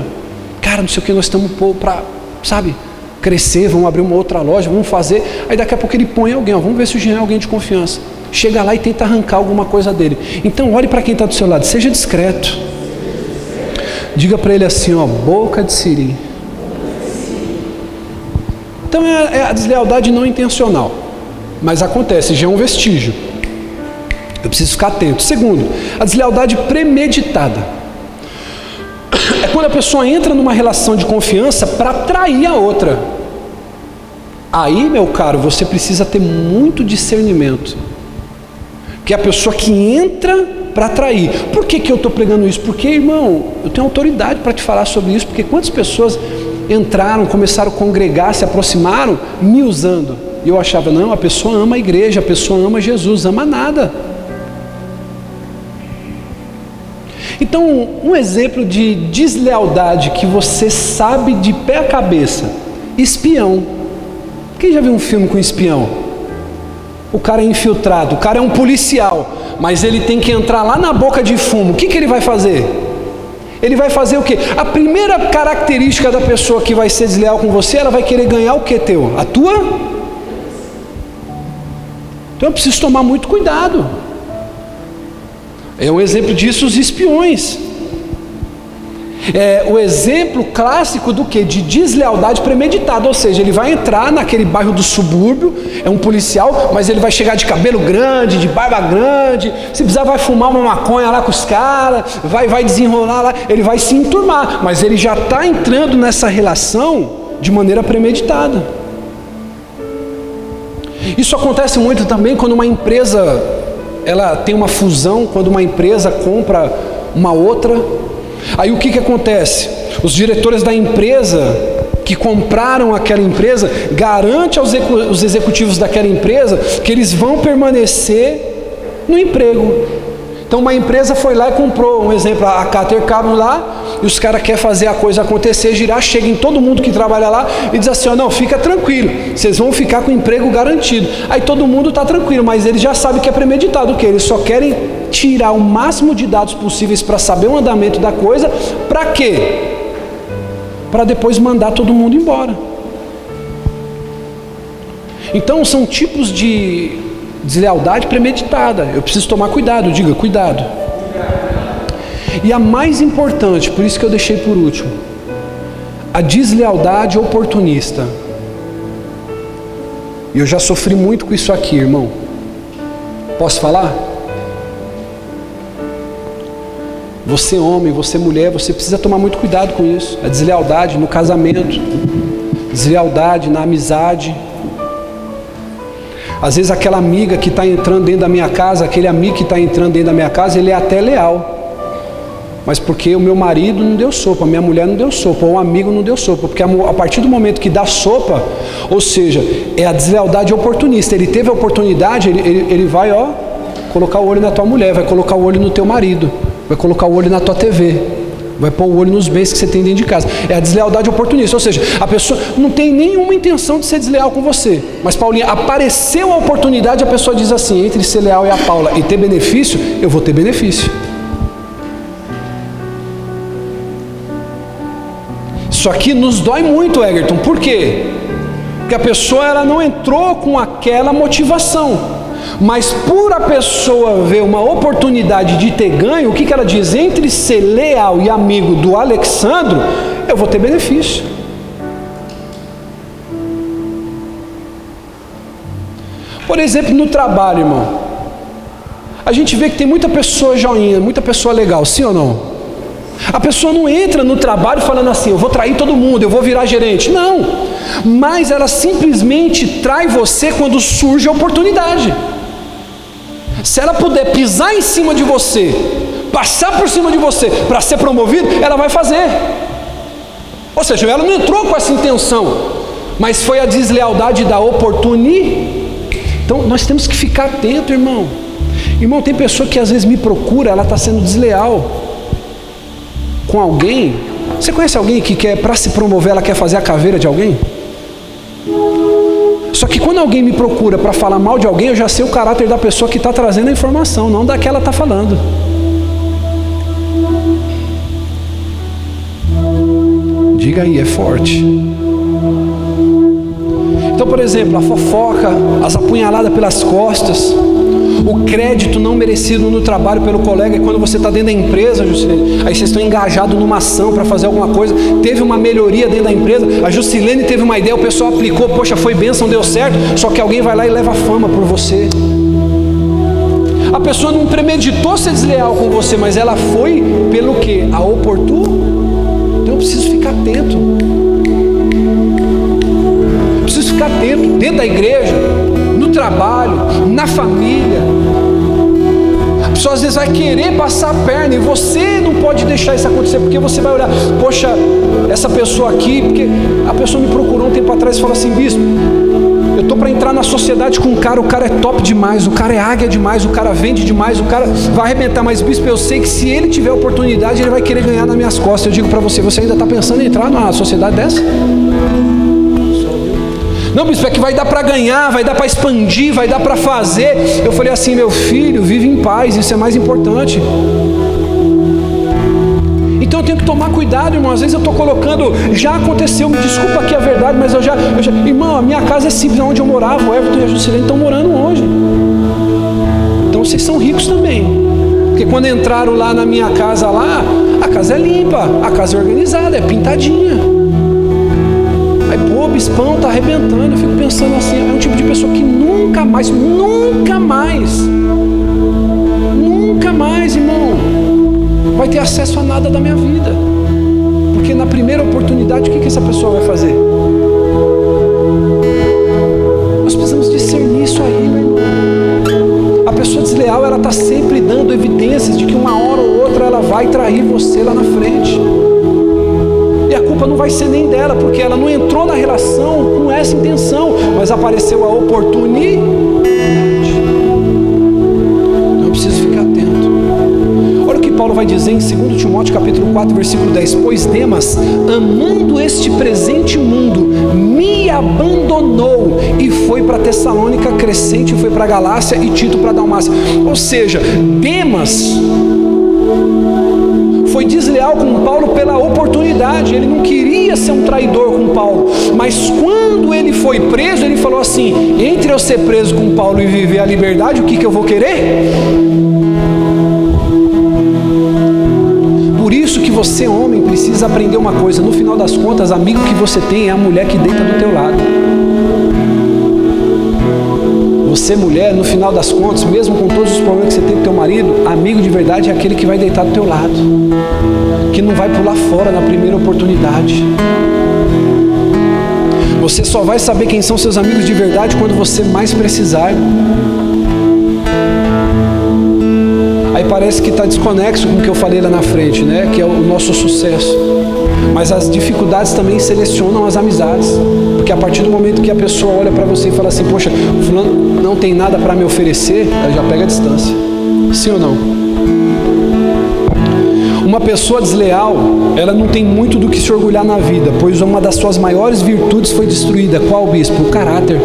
cara, não sei o que, nós estamos para, sabe, crescer, vamos abrir uma outra loja, vamos fazer. Aí daqui a pouco ele põe alguém, vamos ver se o Jean é alguém de confiança. chega lá e tenta arrancar alguma coisa dele. Então olhe para quem está do seu lado, seja discreto. Diga para ele assim, ó, boca de siri. Então é a deslealdade não intencional, mas acontece, já é um vestígio. Eu preciso ficar atento. Segundo, a deslealdade premeditada. É quando a pessoa entra numa relação de confiança para trair a outra. Aí, meu caro, você precisa ter muito discernimento. Que é a pessoa que entra para trair. Por que eu estou pregando isso? Porque, irmão, eu tenho autoridade para te falar sobre isso. Porque quantas pessoas entraram, começaram a congregar, se aproximaram, me usando. E eu achava, não, a pessoa ama a igreja, a pessoa ama Jesus, ama nada. Então, um exemplo de deslealdade que você sabe de pé a cabeça, espião. Quem já viu um filme com espião? O cara é infiltrado, o cara é um policial, mas ele tem que entrar lá na boca de fumo. O que ele vai fazer? Ele vai fazer o quê? A primeira característica da pessoa que vai ser desleal com você, ela vai querer ganhar o que teu? A tua? Então eu preciso tomar muito cuidado. É um exemplo disso os espiões. É o exemplo clássico do que? De deslealdade premeditada. Ou seja, ele vai entrar naquele bairro do subúrbio, é um policial, mas ele vai chegar de cabelo grande, de barba grande, se precisar vai fumar uma maconha lá com os caras, vai desenrolar lá, ele vai se enturmar, mas ele já está entrando nessa relação de maneira premeditada. Isso acontece muito também quando uma empresa ela tem uma fusão, quando uma empresa compra uma outra. Aí o que acontece? Os diretores da empresa que compraram aquela empresa garantem aos executivos daquela empresa que eles vão permanecer no emprego. Então uma empresa foi lá e comprou, um exemplo, a Cater Cabo lá, e os caras querem fazer a coisa acontecer, girar, chega em todo mundo que trabalha lá e diz assim, ó, não, fica tranquilo, vocês vão ficar com o emprego garantido. Aí todo mundo está tranquilo, mas eles já sabem que é premeditado, o que? Eles só querem tirar o máximo de dados possíveis para saber o andamento da coisa, para quê? Para depois mandar todo mundo embora. Então são tipos de deslealdade premeditada. Eu preciso tomar cuidado, diga cuidado. E a mais importante, por isso que eu deixei por último, a deslealdade oportunista. E eu já sofri muito com isso aqui, irmão. Posso falar? Você homem, você mulher, você precisa tomar muito cuidado com isso. A deslealdade no casamento, deslealdade na amizade. Às vezes aquela amiga que está entrando dentro da minha casa, aquele amigo que está entrando dentro da minha casa, ele é até leal. Mas porque o meu marido não deu sopa, a minha mulher não deu sopa, ou um amigo não deu sopa. Porque a partir do momento que dá sopa, ou seja, é a deslealdade oportunista. Ele teve a oportunidade, ele vai colocar o olho na tua mulher, vai colocar o olho no teu marido, vai colocar o olho na tua TV, vai pôr o olho nos bens que você tem dentro de casa. É a deslealdade oportunista, ou seja, a pessoa não tem nenhuma intenção de ser desleal com você, mas Paulinha, apareceu a oportunidade, a pessoa diz assim, entre ser leal e a Paula e ter benefício, eu vou ter benefício. Isso aqui nos dói muito, Egerton. Por quê? Porque a pessoa ela não entrou com aquela motivação, mas por a pessoa ver uma oportunidade de ter ganho, o que ela diz? Entre ser leal e amigo do Alexandro, eu vou ter benefício. Por exemplo, no trabalho, irmão, a gente vê que tem muita pessoa joinha, muita pessoa legal, sim ou não? A pessoa não entra no trabalho falando assim, eu vou trair todo mundo, eu vou virar gerente. Não, mas ela simplesmente trai você quando surge a oportunidade. Se ela puder pisar em cima de você, passar por cima de você para ser promovido, ela vai fazer. Ou seja, ela não entrou com essa intenção, mas foi a deslealdade da oportunidade. Então nós temos que ficar atento, irmão. Irmão, tem pessoa que às vezes me procura, ela está sendo desleal com alguém. Você conhece alguém que quer, para se promover, ela quer fazer a caveira de alguém? Só que quando alguém me procura para falar mal de alguém, eu já sei o caráter da pessoa que está trazendo a informação, não da que ela está falando. Diga aí, é forte. Então, por exemplo, a fofoca, as apunhaladas pelas costas, o crédito não merecido no trabalho pelo colega. E quando você está dentro da empresa, Juscelene, aí vocês estão engajados numa ação para fazer alguma coisa, teve uma melhoria dentro da empresa, a Juscelene teve uma ideia, o pessoal aplicou, poxa, foi bênção, deu certo, só que alguém vai lá e leva fama por você. A pessoa não premeditou ser desleal com você, mas ela foi pelo quê? A oportuno. Então eu preciso ficar atento. Preciso ficar atento dentro da igreja, no trabalho, na família. A pessoa às vezes vai querer passar a perna e você não pode deixar isso acontecer, porque você vai olhar, poxa, essa pessoa aqui, porque a pessoa me procurou um tempo atrás e falou assim: bispo, eu estou para entrar na sociedade com um cara, o cara é top demais, o cara é águia demais, o cara vende demais, o cara vai arrebentar, mas bispo, eu sei que se ele tiver oportunidade, ele vai querer ganhar nas minhas costas. Eu digo para você, você ainda está pensando em entrar numa sociedade dessa? Não, bispo, é que vai dar para ganhar, vai dar para expandir, vai dar para fazer. Eu falei assim: meu filho, vive em paz, isso é mais importante. Então eu tenho que tomar cuidado, irmão. Às vezes eu estou colocando, já aconteceu, me desculpa aqui a verdade, mas eu já, irmão, a minha casa é simples, onde eu morava, o Everton e a Juscelene estão morando hoje. Então vocês são ricos também, porque quando entraram lá na minha casa lá, a casa é limpa, a casa é organizada, é pintadinha. Aí, pô, o bispão está arrebentando. Eu fico pensando assim, é um tipo de pessoa que nunca mais, irmão, vai ter acesso a nada da minha vida. Porque na primeira oportunidade, o que essa pessoa vai fazer? Nós precisamos discernir isso aí, meu irmão. A pessoa desleal, ela está sempre dando evidências de que uma hora ou outra ela vai trair você lá na frente. E a culpa não vai ser nem dela, porque ela não entrou na relação com essa intenção, mas apareceu a oportunidade. Eu preciso ficar atento. Olha o que Paulo vai dizer em 2 Timóteo capítulo 4, versículo 10. Pois Demas, amando este presente mundo, me abandonou e foi para Tessalônica, Crescente foi para Galácia e Tito para Dalmácia. Ou seja, Demas foi desleal com Paulo pela oportunidade. Ele não queria ser um traidor com Paulo, mas quando ele foi preso, ele falou assim: entre eu ser preso com Paulo e viver a liberdade, o que eu vou querer? Por isso que você, homem, precisa aprender uma coisa: no final das contas, amigo que você tem é a mulher que deita do teu lado. Você, mulher, no final das contas, mesmo com todos os problemas que você tem com teu marido, amigo de verdade é aquele que vai deitar do teu lado, que não vai pular fora na primeira oportunidade. Você só vai saber quem são seus amigos de verdade quando você mais precisar. Aí parece que está desconexo com o que eu falei lá na frente, né? Que é o nosso sucesso. Mas as dificuldades também selecionam as amizades, porque a partir do momento que a pessoa olha para você e fala assim: poxa, fulano não tem nada para me oferecer, ela já pega a distância. Sim ou não? Uma pessoa desleal, ela não tem muito do que se orgulhar na vida, pois uma das suas maiores virtudes foi destruída. Qual, bispo? O caráter.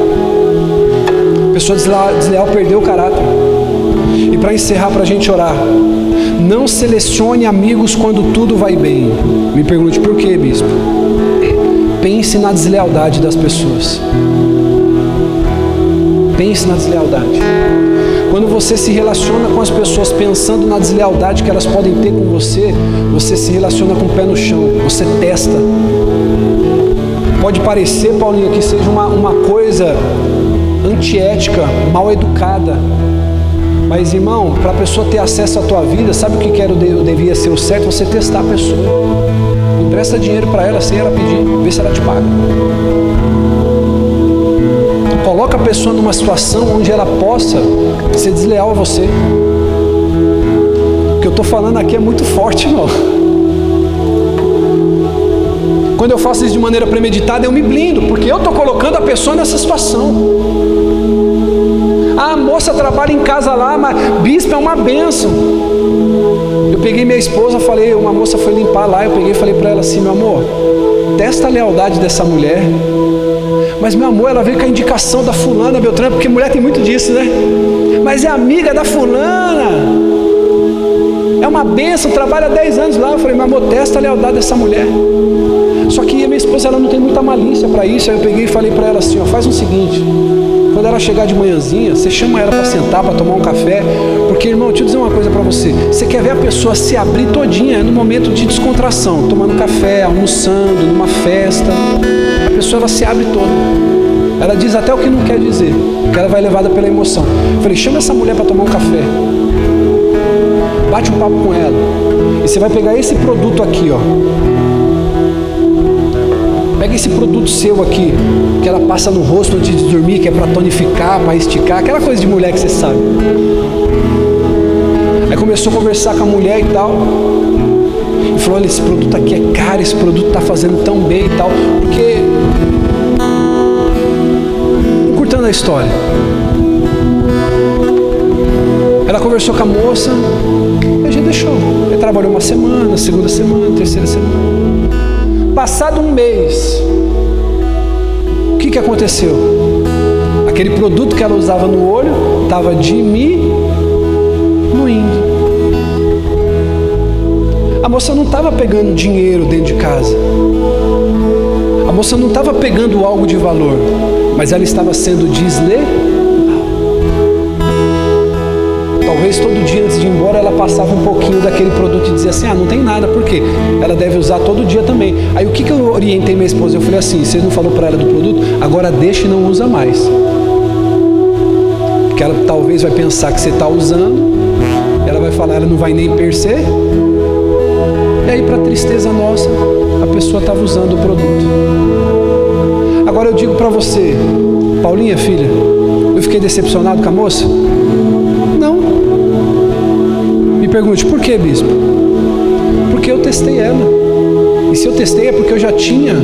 A pessoa desleal perdeu o caráter. E para encerrar, para a gente orar: não selecione amigos quando tudo vai bem. Me pergunte por quê, bispo? Pense na deslealdade das pessoas. Pense na deslealdade. Quando você se relaciona com as pessoas pensando na deslealdade que elas podem ter com você, você se relaciona com o pé no chão, você testa. Pode parecer, Paulinho, que seja uma coisa antiética, mal educada, mas, irmão, para a pessoa ter acesso à tua vida, sabe o que devia ser o certo? Você testar a pessoa. Empresta dinheiro para ela sem ela pedir, vê se ela te paga. Coloca a pessoa numa situação onde ela possa ser desleal a você. O que eu estou falando aqui é muito forte, irmão. Quando eu faço isso de maneira premeditada, eu me blindo, porque eu estou colocando a pessoa nessa situação. A moça trabalha em casa lá, mas bispo, é uma bênção. Eu peguei minha esposa, falei, uma moça foi limpar lá, eu peguei e falei para ela assim: meu amor, testa a lealdade dessa mulher. Mas, meu amor, ela veio com a indicação da fulana, Beltrana, porque mulher tem muito disso, né? Mas é amiga da fulana. uma bênção, trabalha 10 anos lá. Eu falei, mas amor, testa a lealdade dessa mulher. Só que a minha esposa, ela não tem muita malícia para isso. Aí eu peguei e falei para ela assim, ó, faz o seguinte, quando ela chegar de manhãzinha, você chama ela para sentar, para tomar um café, porque, irmão, deixa eu dizer uma coisa para você, você quer ver a pessoa se abrir todinha no momento de descontração, tomando café, almoçando, numa festa, a pessoa, ela se abre toda, ela diz até o que não quer dizer, porque ela vai levada pela emoção. Eu falei, chama essa mulher para tomar um café, bate um papo com ela, e você vai pegar esse produto aqui, ó, pega esse produto seu aqui, que ela passa no rosto antes de dormir, que é para tonificar, para esticar, aquela coisa de mulher que você sabe. Aí começou a conversar com a mulher e tal, e falou, olha, esse produto aqui é caro, esse produto está fazendo tão bem e tal, porque, encurtando a história, ela conversou com a moça, e a gente deixou. Ele trabalhou uma semana, segunda semana, terceira semana. Passado um mês, o que aconteceu? Aquele produto que ela usava no olho estava diminuindo. A moça não estava pegando dinheiro dentro de casa. A moça não estava pegando algo de valor, mas ela estava sendo desleal. Talvez todo dia antes de ir embora ela passava um pouquinho daquele produto e dizia assim, não tem nada, por quê? Ela deve usar todo dia também. Aí o que eu orientei minha esposa? Eu falei assim, você não falou para ela do produto? Agora deixa e não usa mais. Porque ela talvez vai pensar que você está usando, ela vai falar, ela não vai nem perceber. E aí, para tristeza nossa, a pessoa estava usando o produto. Agora eu digo para você, Paulinha, filha, eu fiquei decepcionado com a moça? Não. Me pergunte, por que, bispo? Porque eu testei ela. E se eu testei é porque eu já tinha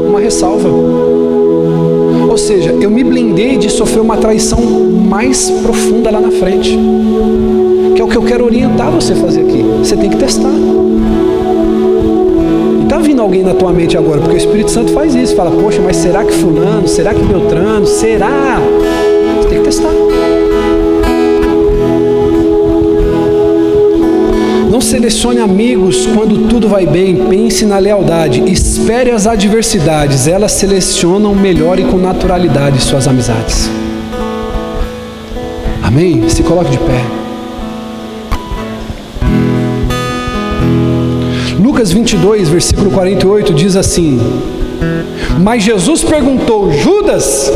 uma ressalva. Ou seja, eu me blindei de sofrer uma traição mais profunda lá na frente. Que é o que eu quero orientar você a fazer aqui. Você tem que testar. E está vindo alguém na tua mente agora, porque o Espírito Santo faz isso. Fala, poxa, mas será que fulano? Será que Beltrano? Será? Você tem que testar. Não selecione amigos quando tudo vai bem, pense na lealdade, espere as adversidades, elas selecionam melhor e com naturalidade suas amizades. Amém? Se coloque de pé. Lucas 22, versículo 48 diz assim, mas Jesus perguntou, Judas,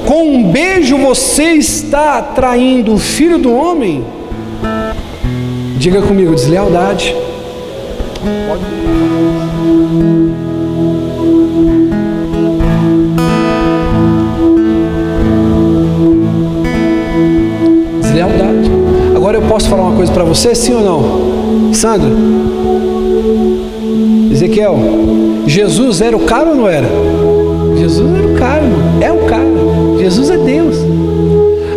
com um beijo você está traindo o Filho do Homem? Diga comigo, deslealdade. Deslealdade. Agora eu posso falar uma coisa para você, sim ou não? Sandra? Ezequiel? Jesus era o cara ou não era? Jesus era o cara, é o cara. Jesus é Deus.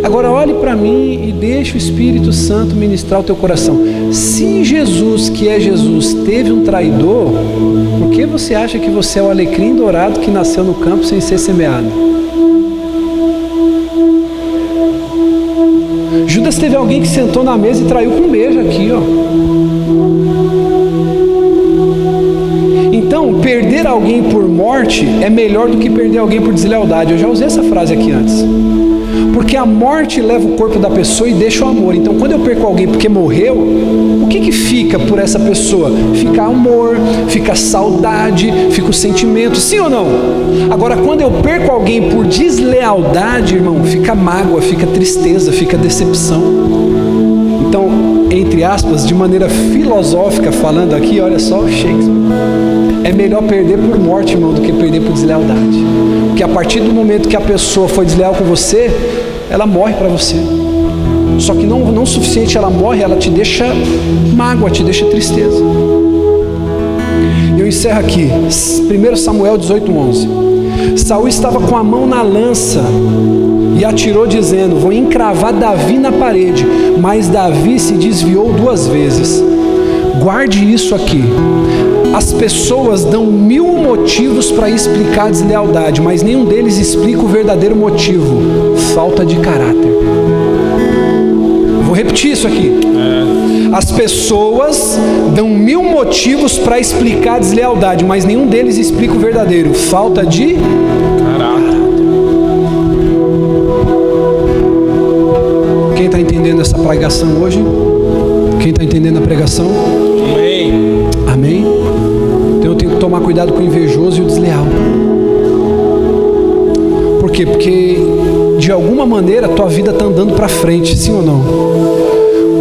Agora olhe para mim e deixe o Espírito Santo ministrar o teu coração. Se Jesus, que é Jesus, teve um traidor, por que você acha que você é o alecrim dourado que nasceu no campo sem ser semeado? Judas teve alguém que sentou na mesa e traiu com um beijo aqui, ó. Então, perder alguém por morte é melhor do que perder alguém por deslealdade. Eu já usei essa frase aqui antes. Porque a morte leva o corpo da pessoa e deixa o amor. Então, quando eu perco alguém porque morreu, o que fica por essa pessoa? Fica amor, fica saudade, fica o sentimento, sim ou não? Agora, quando eu perco alguém por deslealdade, irmão, fica mágoa, fica tristeza, fica decepção. Então, entre aspas, de maneira filosófica falando aqui, olha só, Shakespeare, é melhor perder por morte, irmão, do que perder por deslealdade. Porque a partir do momento que a pessoa foi desleal com você, ela morre para você. Só que não o suficiente, ela morre, ela te deixa mágoa, te deixa tristeza. Eu encerro aqui, 1 Samuel 18:11. Saul estava com a mão na lança e atirou dizendo, vou encravar Davi na parede, mas Davi se desviou 2 vezes. Guarde isso aqui. As pessoas dão 1000 motivos para explicar a deslealdade, mas nenhum deles explica o verdadeiro motivo: falta de caráter. Vou repetir isso aqui. As pessoas dão 1000 motivos para explicar a deslealdade, mas nenhum deles explica o verdadeiro: falta de caráter. Quem está entendendo essa pregação hoje? Quem está entendendo a pregação?
Amém.
Amém? Então eu tenho que tomar cuidado com o invejoso e o desleal. Por quê? Porque de alguma maneira a tua vida está andando para frente, sim ou não?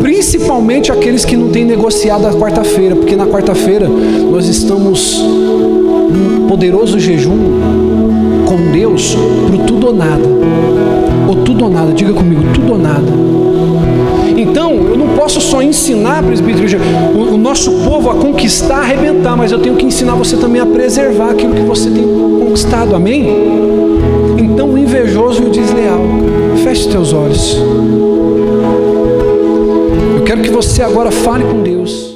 Principalmente aqueles que não têm negociado a quarta-feira, porque na quarta-feira nós estamos num poderoso jejum com Deus para o tudo ou nada. Ou tudo ou nada, diga comigo, tudo ou nada. Então, eu não posso só ensinar, presbítero, o nosso povo a conquistar, a arrebentar, mas eu tenho que ensinar você também a preservar aquilo que você tem conquistado, amém? Então, o invejoso e o desleal, feche os teus olhos. Eu quero que você agora fale com Deus.